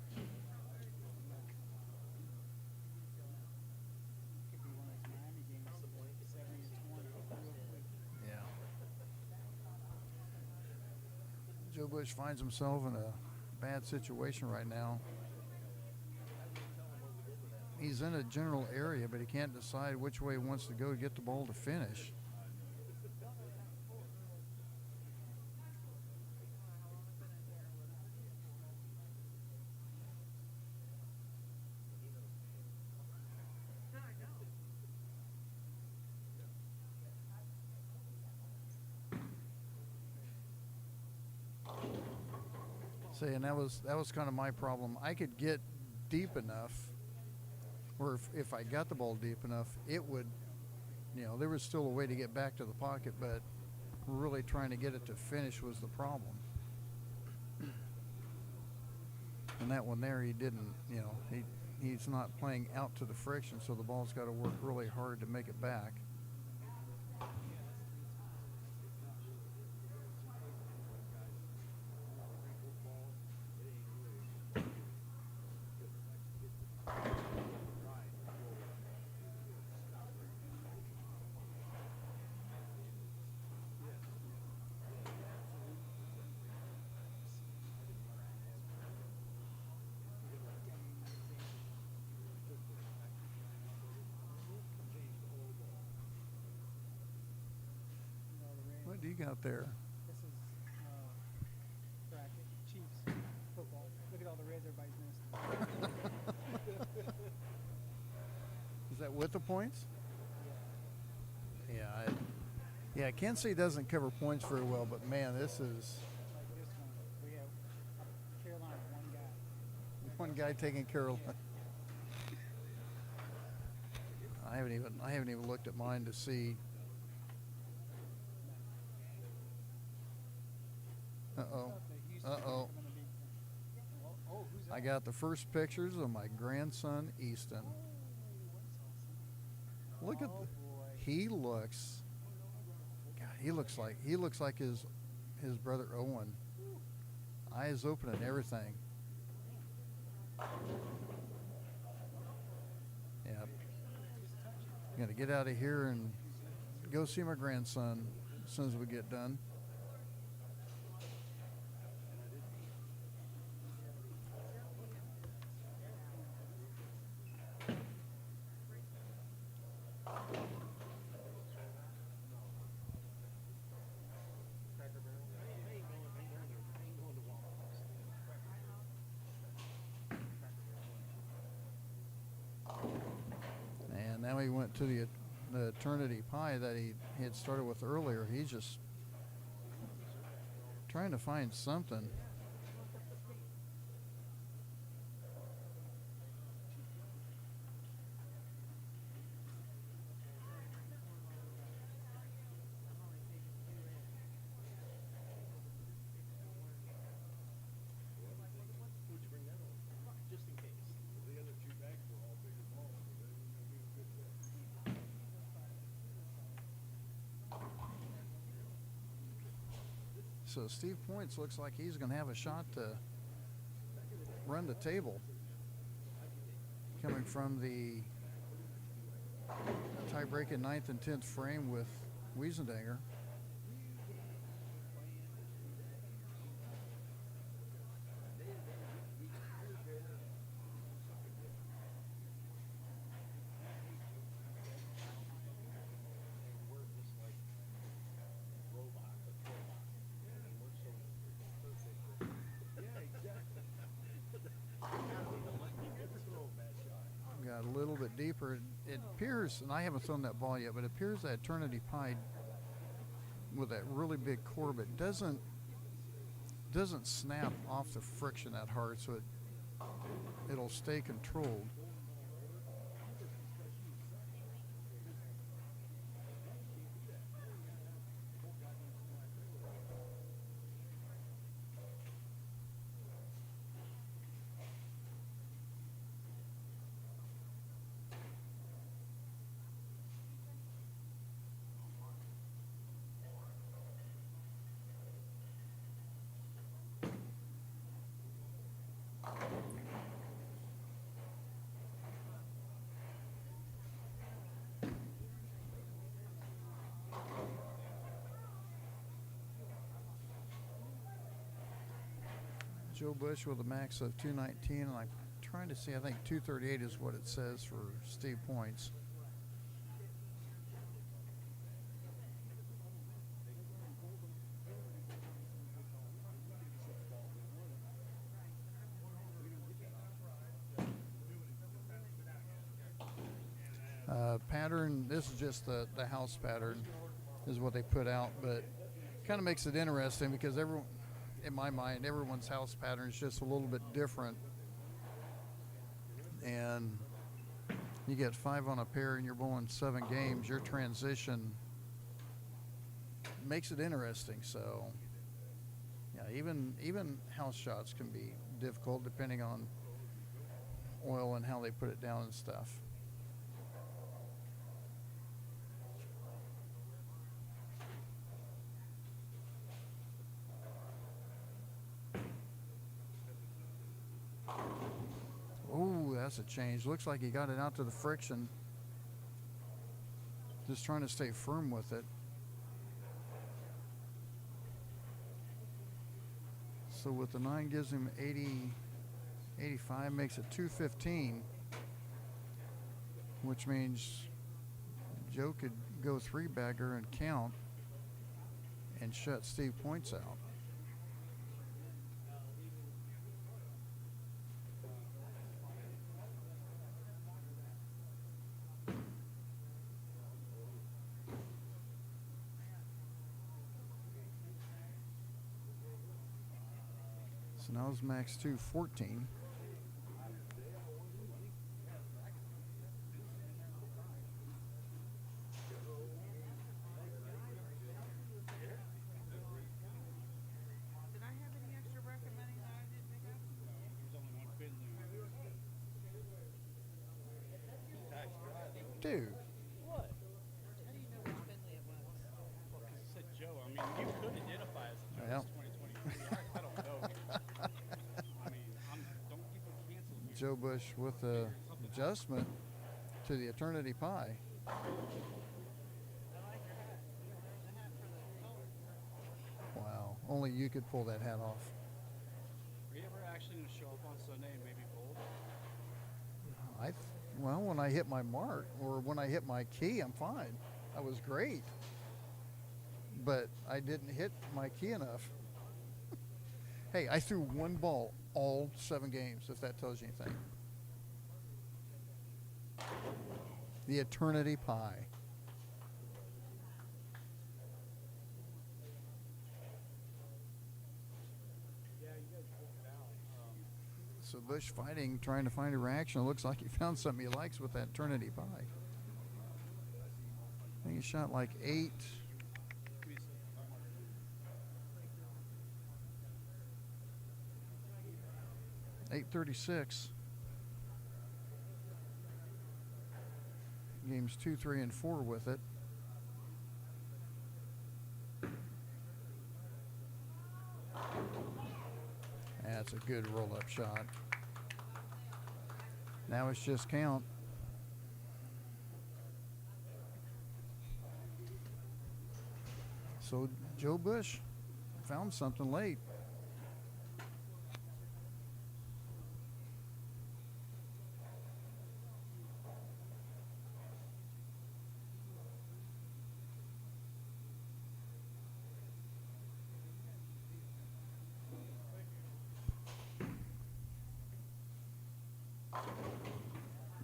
Yeah. Joe Bush finds himself in a bad situation right now. He's in a general area, but he can't decide which way he wants to go to get the ball to finish. See, and that was kind of my problem. I could get deep enough, or if I got the ball deep enough, it would, there was still a way to get back to the pocket, but really trying to get it to finish was the problem. And that one there, he didn't, he's not playing out to the friction, so the ball's got to work really hard to make it back. What do you got there? This is bracket Chiefs football. Look at all the reds everybody's missed. Is that with the points? Yeah. Yeah, Kansas City doesn't cover points very well, but man, this is Like this one, we have Carolina, one guy. one guy taking Carolina. I haven't even looked at mine to see. Uh-oh. Uh-oh. I got the first pictures of my grandson Easton. Look at he looks like his brother Owen. Eyes open and everything. Yeah. I'm gonna get out of here and go see my grandson as soon as we get done. And now he went to the Eternity Pie that he had started with earlier. He's just trying to find something. So Steve Points looks like he's going to have a shot to run the table, coming from the tie-breaking 9th and 10th frame with Wiesendanger. Got a little bit deeper. It appears, and I haven't thrown that ball yet, but it appears that Eternity Pie with that really big Corbett doesn't snap off the friction that hard, so it'll stay controlled. Joe Bush with a max of 219, and I'm trying to see, I think 238 is what it says for Steve Points. Pattern, this is just the house pattern is what they put out, but kind of makes it interesting because in my mind, everyone's house pattern is just a little bit different. And you get 5 on a pair and you're bowling 7 games, your transition makes it interesting. So yeah, even house shots can be difficult depending on oil and how they put it down and stuff. Oh, that's a change. Looks like he got it out to the friction. Just trying to stay firm with it. So with the 9 gives him 80, 85, makes it 215, which means Joe could go 3-bagger and count and shut Steve Points out. So now it's max 214. Did I have any extra recommending that I didn't pick up? There's only one Finley. Dude, What? How do you know which Finley it was? Well, 'cause it said Joe. I mean, you could identify as Joe. Yeah. It's 2023. I don't know. I mean, don't get them canceled here. Joe Bush with the adjustment to the Eternity Pie. I like your hat. The hat for the color. Wow, only you could pull that hat off. Are you ever actually going to show up on Sunday and maybe bowl? Well, when I hit my mark or when I hit my key, I'm fine. I was great. But I didn't hit my key enough. Hey, I threw one ball all 7 games, if that tells you anything. The Eternity Pie. Yeah, you guys booked it out. So Bush fighting, trying to find a reaction. It looks like he found something he likes with that Eternity Pie. I think he shot like 8. 836. Games 2, 3, and 4 with it. That's a good roll-up shot. Now it's just count. So Joe Bush found something late.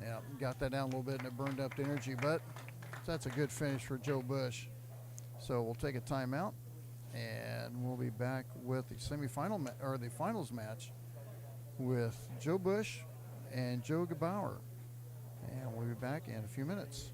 Yeah, got that down a little bit and it burned up the energy, but that's a good finish for Joe Bush. So we'll take a timeout and we'll be back with the semifinal or the finals match with Joe Bush and Joe Gebauer. And we'll be back in a few minutes.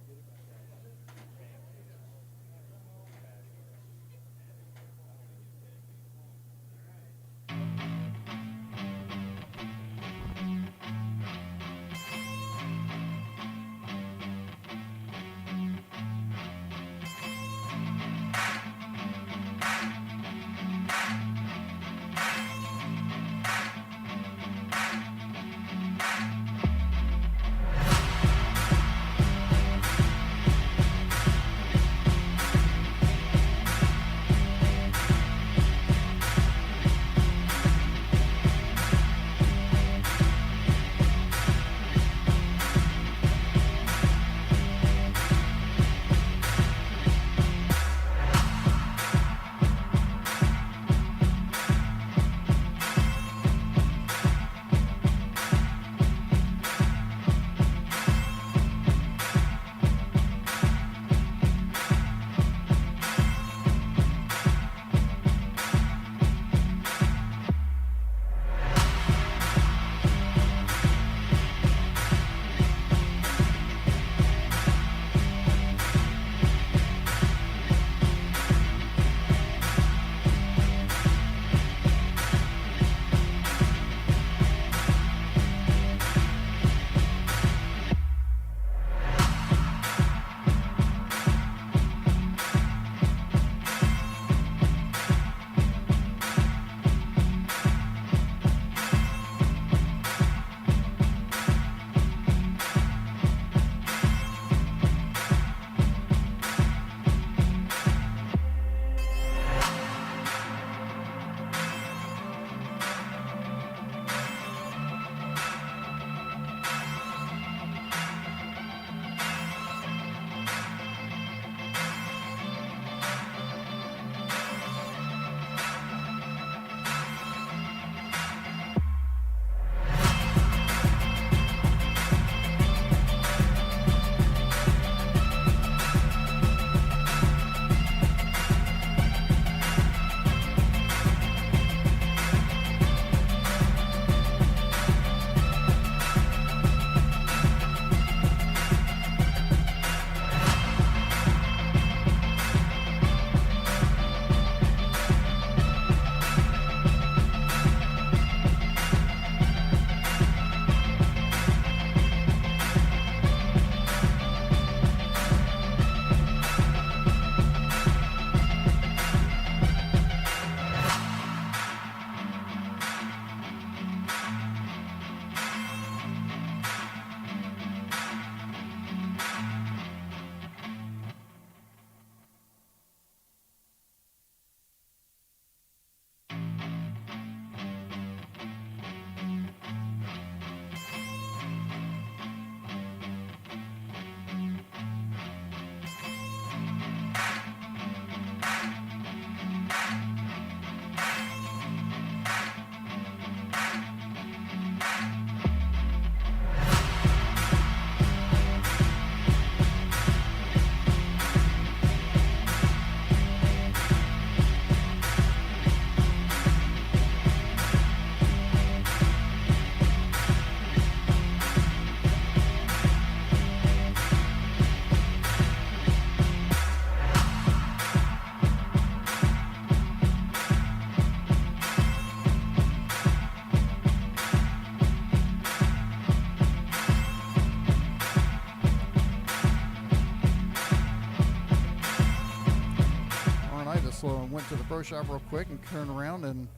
went to the pro shop real quick and turned around, and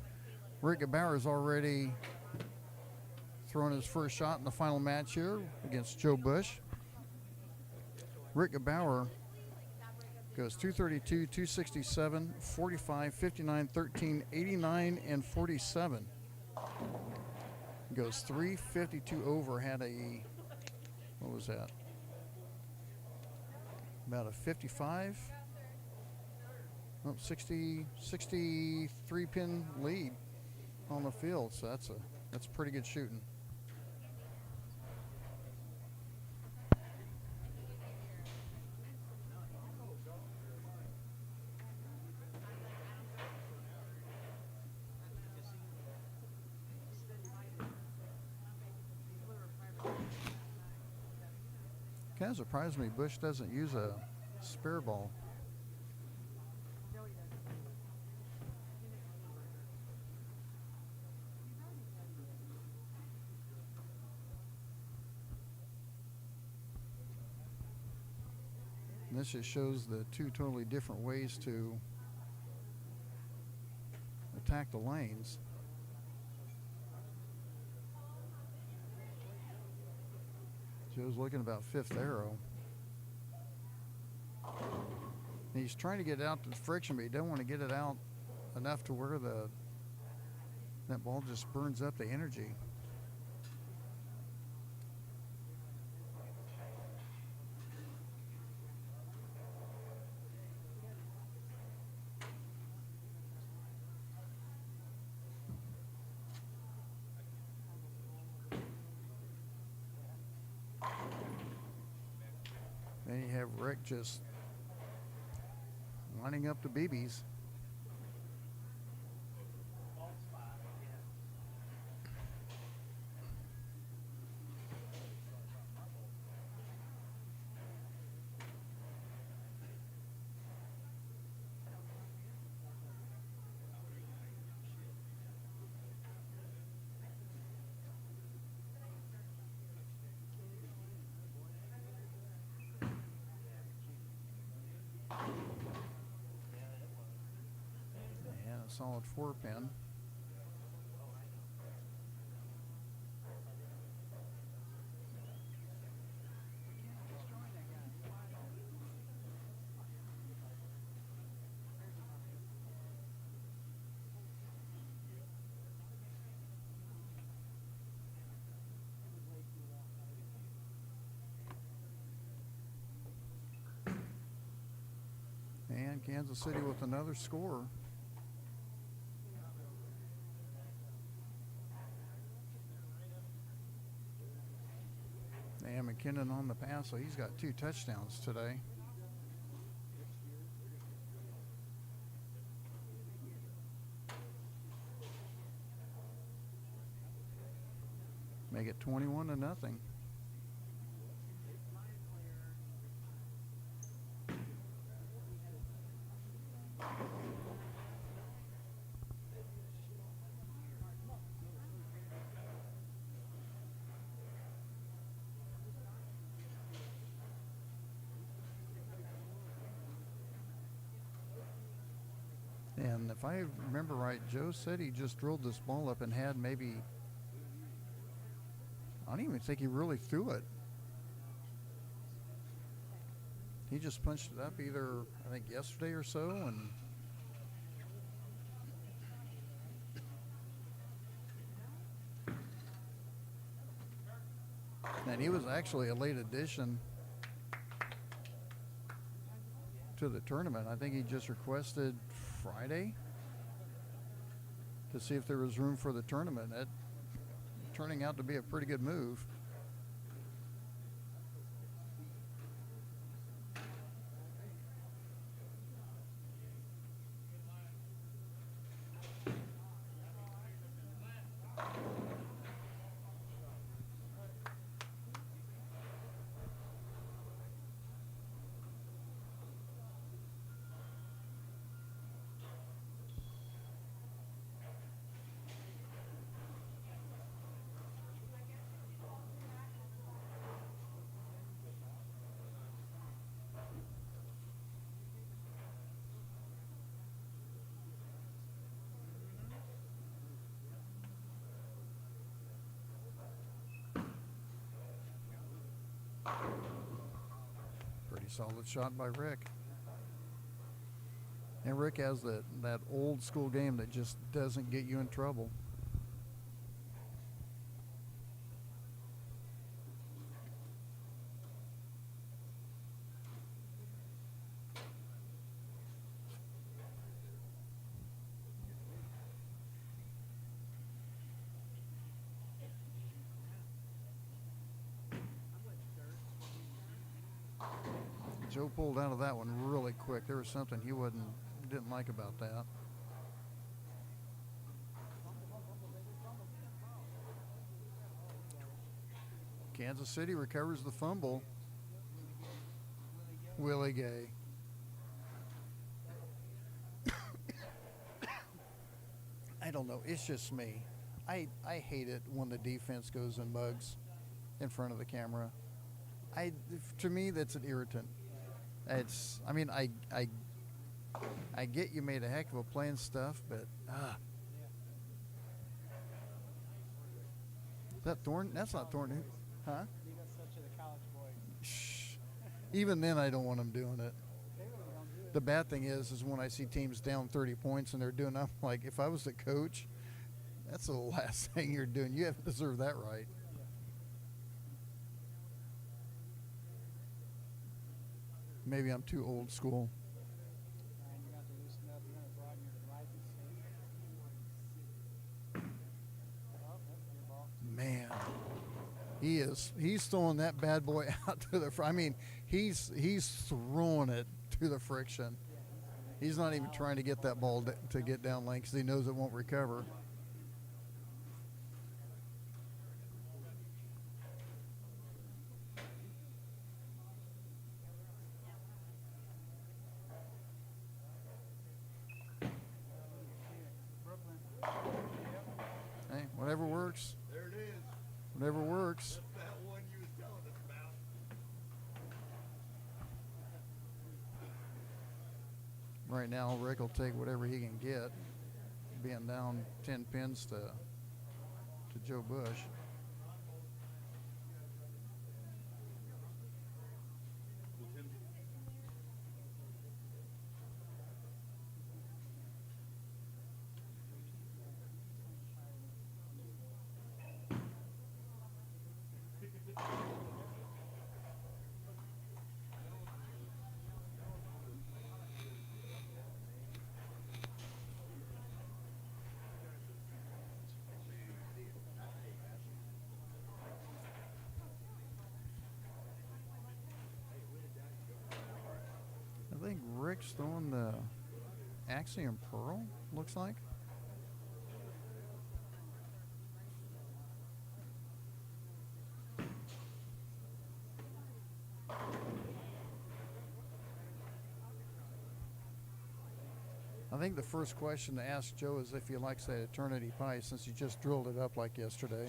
Rick Bauer's already throwing his first shot in the final match here against Joe Bush. Rick Bauer goes 232, 267, 45, 59, 13, 89, and 47. Goes 352 over, had a, what was that? About a 55, 63 pin lead on the field. So that's pretty good shooting. Kind of surprised me Bush doesn't use a spare ball. And this just shows the two totally different ways to attack the lanes. Joe's looking about fifth arrow. And he's trying to get it out to the friction, but he doesn't want to get it out enough to where that ball just burns up the energy. Then you have Rick just lining up the BBs. And a solid 4-pin. And Kansas City with another score. And McKinnon on the pass, so he's got 2 touchdowns today. Make it 21-0. And if I remember right, Joe said he just drilled this ball up and had maybe, I don't even think he really threw it. He just punched it up either, I think, yesterday or so, and he was actually a late addition to the tournament. I think he just requested Friday to see if there was room for the tournament. It turning out to be a pretty good move. solid shot by Rick. And Rick has that old school game that just doesn't get you in trouble. Joe pulled out of that one really quick. There was something he didn't like about that. Kansas City recovers the fumble. Willie Gay. I don't know. It's just me. I hate it when the defense goes and mugs in front of the camera. To me, that's an irritant. I mean, I get you made a heck of a play and stuff, but is that Thornton? That's not Thornton, huh? Shh. Even then, I don't want them doing it. The bad thing is when I see teams down 30 points and they're doing, I'm like, if I was the coach, that's the last thing you're doing. You haven't deserved that right. Maybe I'm too old school. Man, he's throwing that bad boy out to the front. I mean, he's throwing it to the friction. He's not even trying to get that ball to get down lane because he knows it won't recover. Hey, whatever works. There it is. Whatever works. That's that one you was telling us about. Right now, Rick will take whatever he can get, being down 10 pins to Joe Bush. I think Rick's throwing the Axiom Pearl, looks like. I think the first question to ask Joe is if he likes that Eternity Pie since he just drilled it up like yesterday.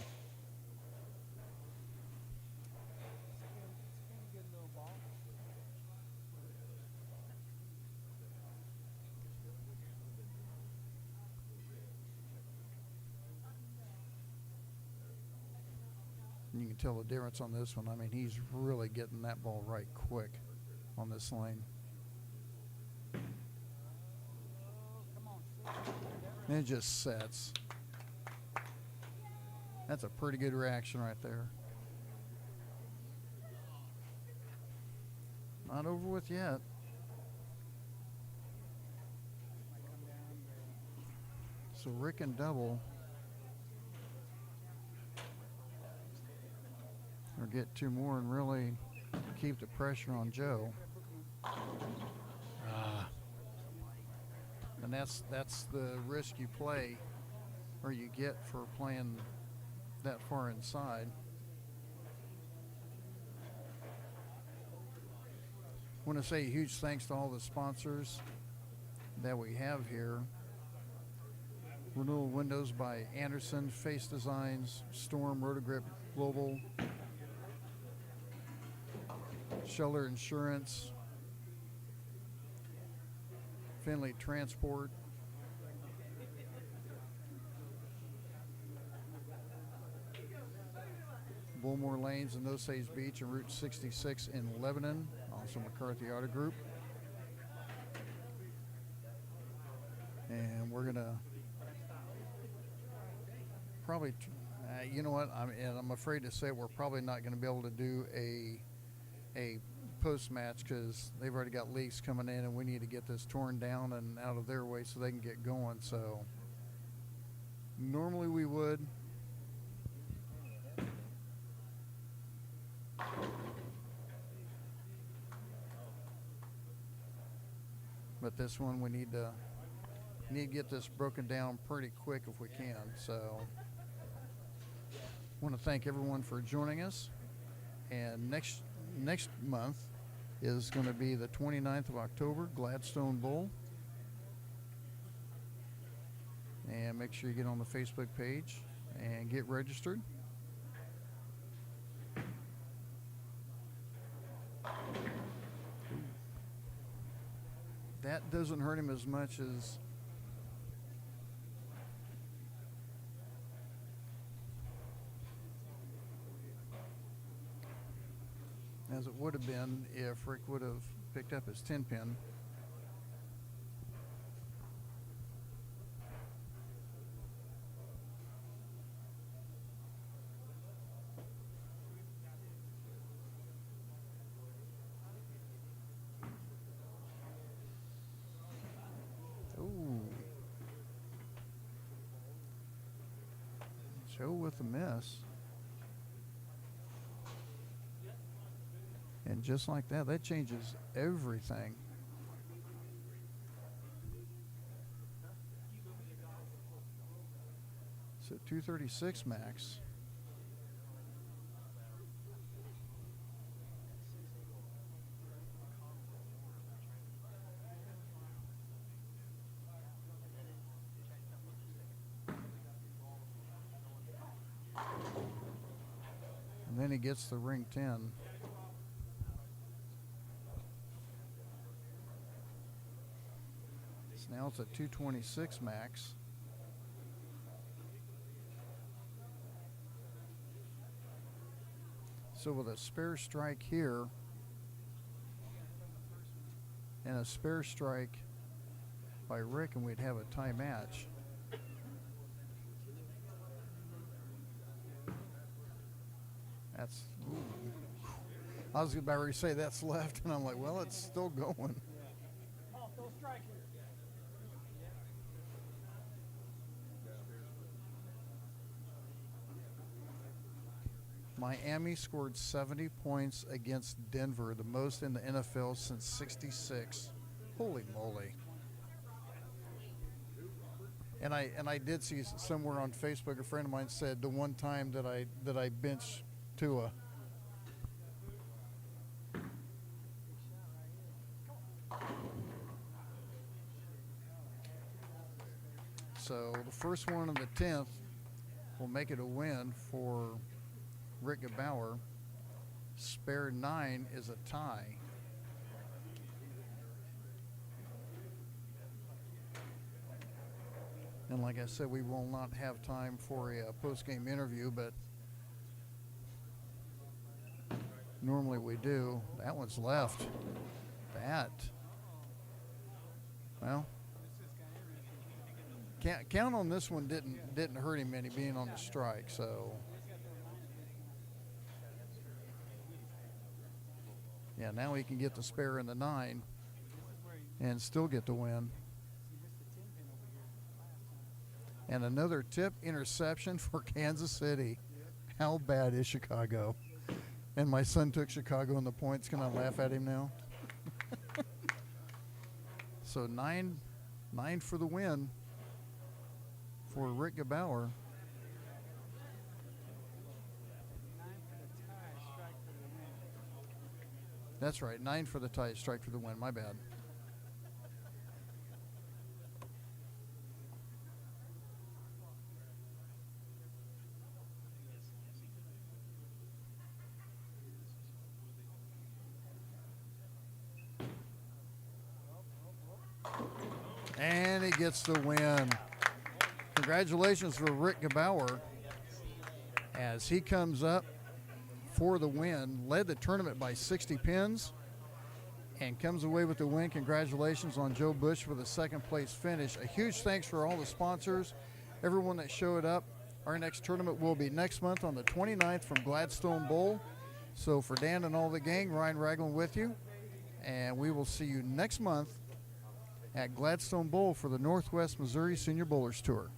You can tell the difference on this one. I mean, he's really getting that ball right quick on this lane. And it just sets. That's a pretty good reaction right there. Not over with yet. So Rick and double. Or get two more and really keep the pressure on Joe. And that's the risk you play or you get for playing that far inside. I want to say a huge thanks to all the sponsors that we have here. Renewal Windows by Anderson, Face Designs, Storm, Rotogrip Global, Scheller Insurance, Finley Transport, Bullmore Lanes in Osage Beach and Route 66 in Lebanon, So McCarthy Auto Group. And we're gonna probably, you know what? I'm afraid to say we're probably not going to be able to do a post match because they've already got leaks coming in, and we need to get this torn down and out of their way so they can get going. So normally we would. But this one we need to get this broken down pretty quick if we can. So I want to thank everyone for joining us. And next month is going to be the 29th of October, Gladstone Bowl. And make sure you get on the Facebook page and get registered. That doesn't hurt him as much as it would have been if Rick would have picked up his 10-pin. Ooh. Joe with a miss. And just like that, that changes everything. So 236 max. And then he gets the ring 10. Now it's a 226 max. So with a spare strike here and a spare strike by Rick, and we'd have a tie match. That's, ooh. I was about to say that's left, and I'm like, well, it's still going. Miami scored 70 points against Denver, the most in the NFL since '66. Holy moly. And I did see somewhere on Facebook, a friend of mine said the one time that I benched Tua. So the first one of the 10th will make it a win for Rick Gebauer. Spare 9 is a tie. And like I said, we will not have time for a post-game interview, but normally we do. That one's left. That. Well, count on this one didn't hurt him any being on the strike, so. Yeah, now he can get the spare in the 9 and still get the win. And another tip interception for Kansas City. How bad is Chicago? And my son took Chicago in the points. Can I laugh at him now? So 9 for the win for Rick Gebauer. That's right, 9 for the tie, strike for the win. My bad. And he gets the win. Congratulations for Rick Gebauer as he comes up for the win, led the tournament by 60 pins, and comes away with the win. Congratulations on Joe Bush for the second place finish. A huge thanks for all the sponsors, everyone that showed up. Our next tournament will be next month on the 29th from Gladstone Bowl. So for Dan and all the gang, Ryan Ragland with you, and we will see you next month at Gladstone Bowl for the Northwest Missouri Senior Bowlers Tour.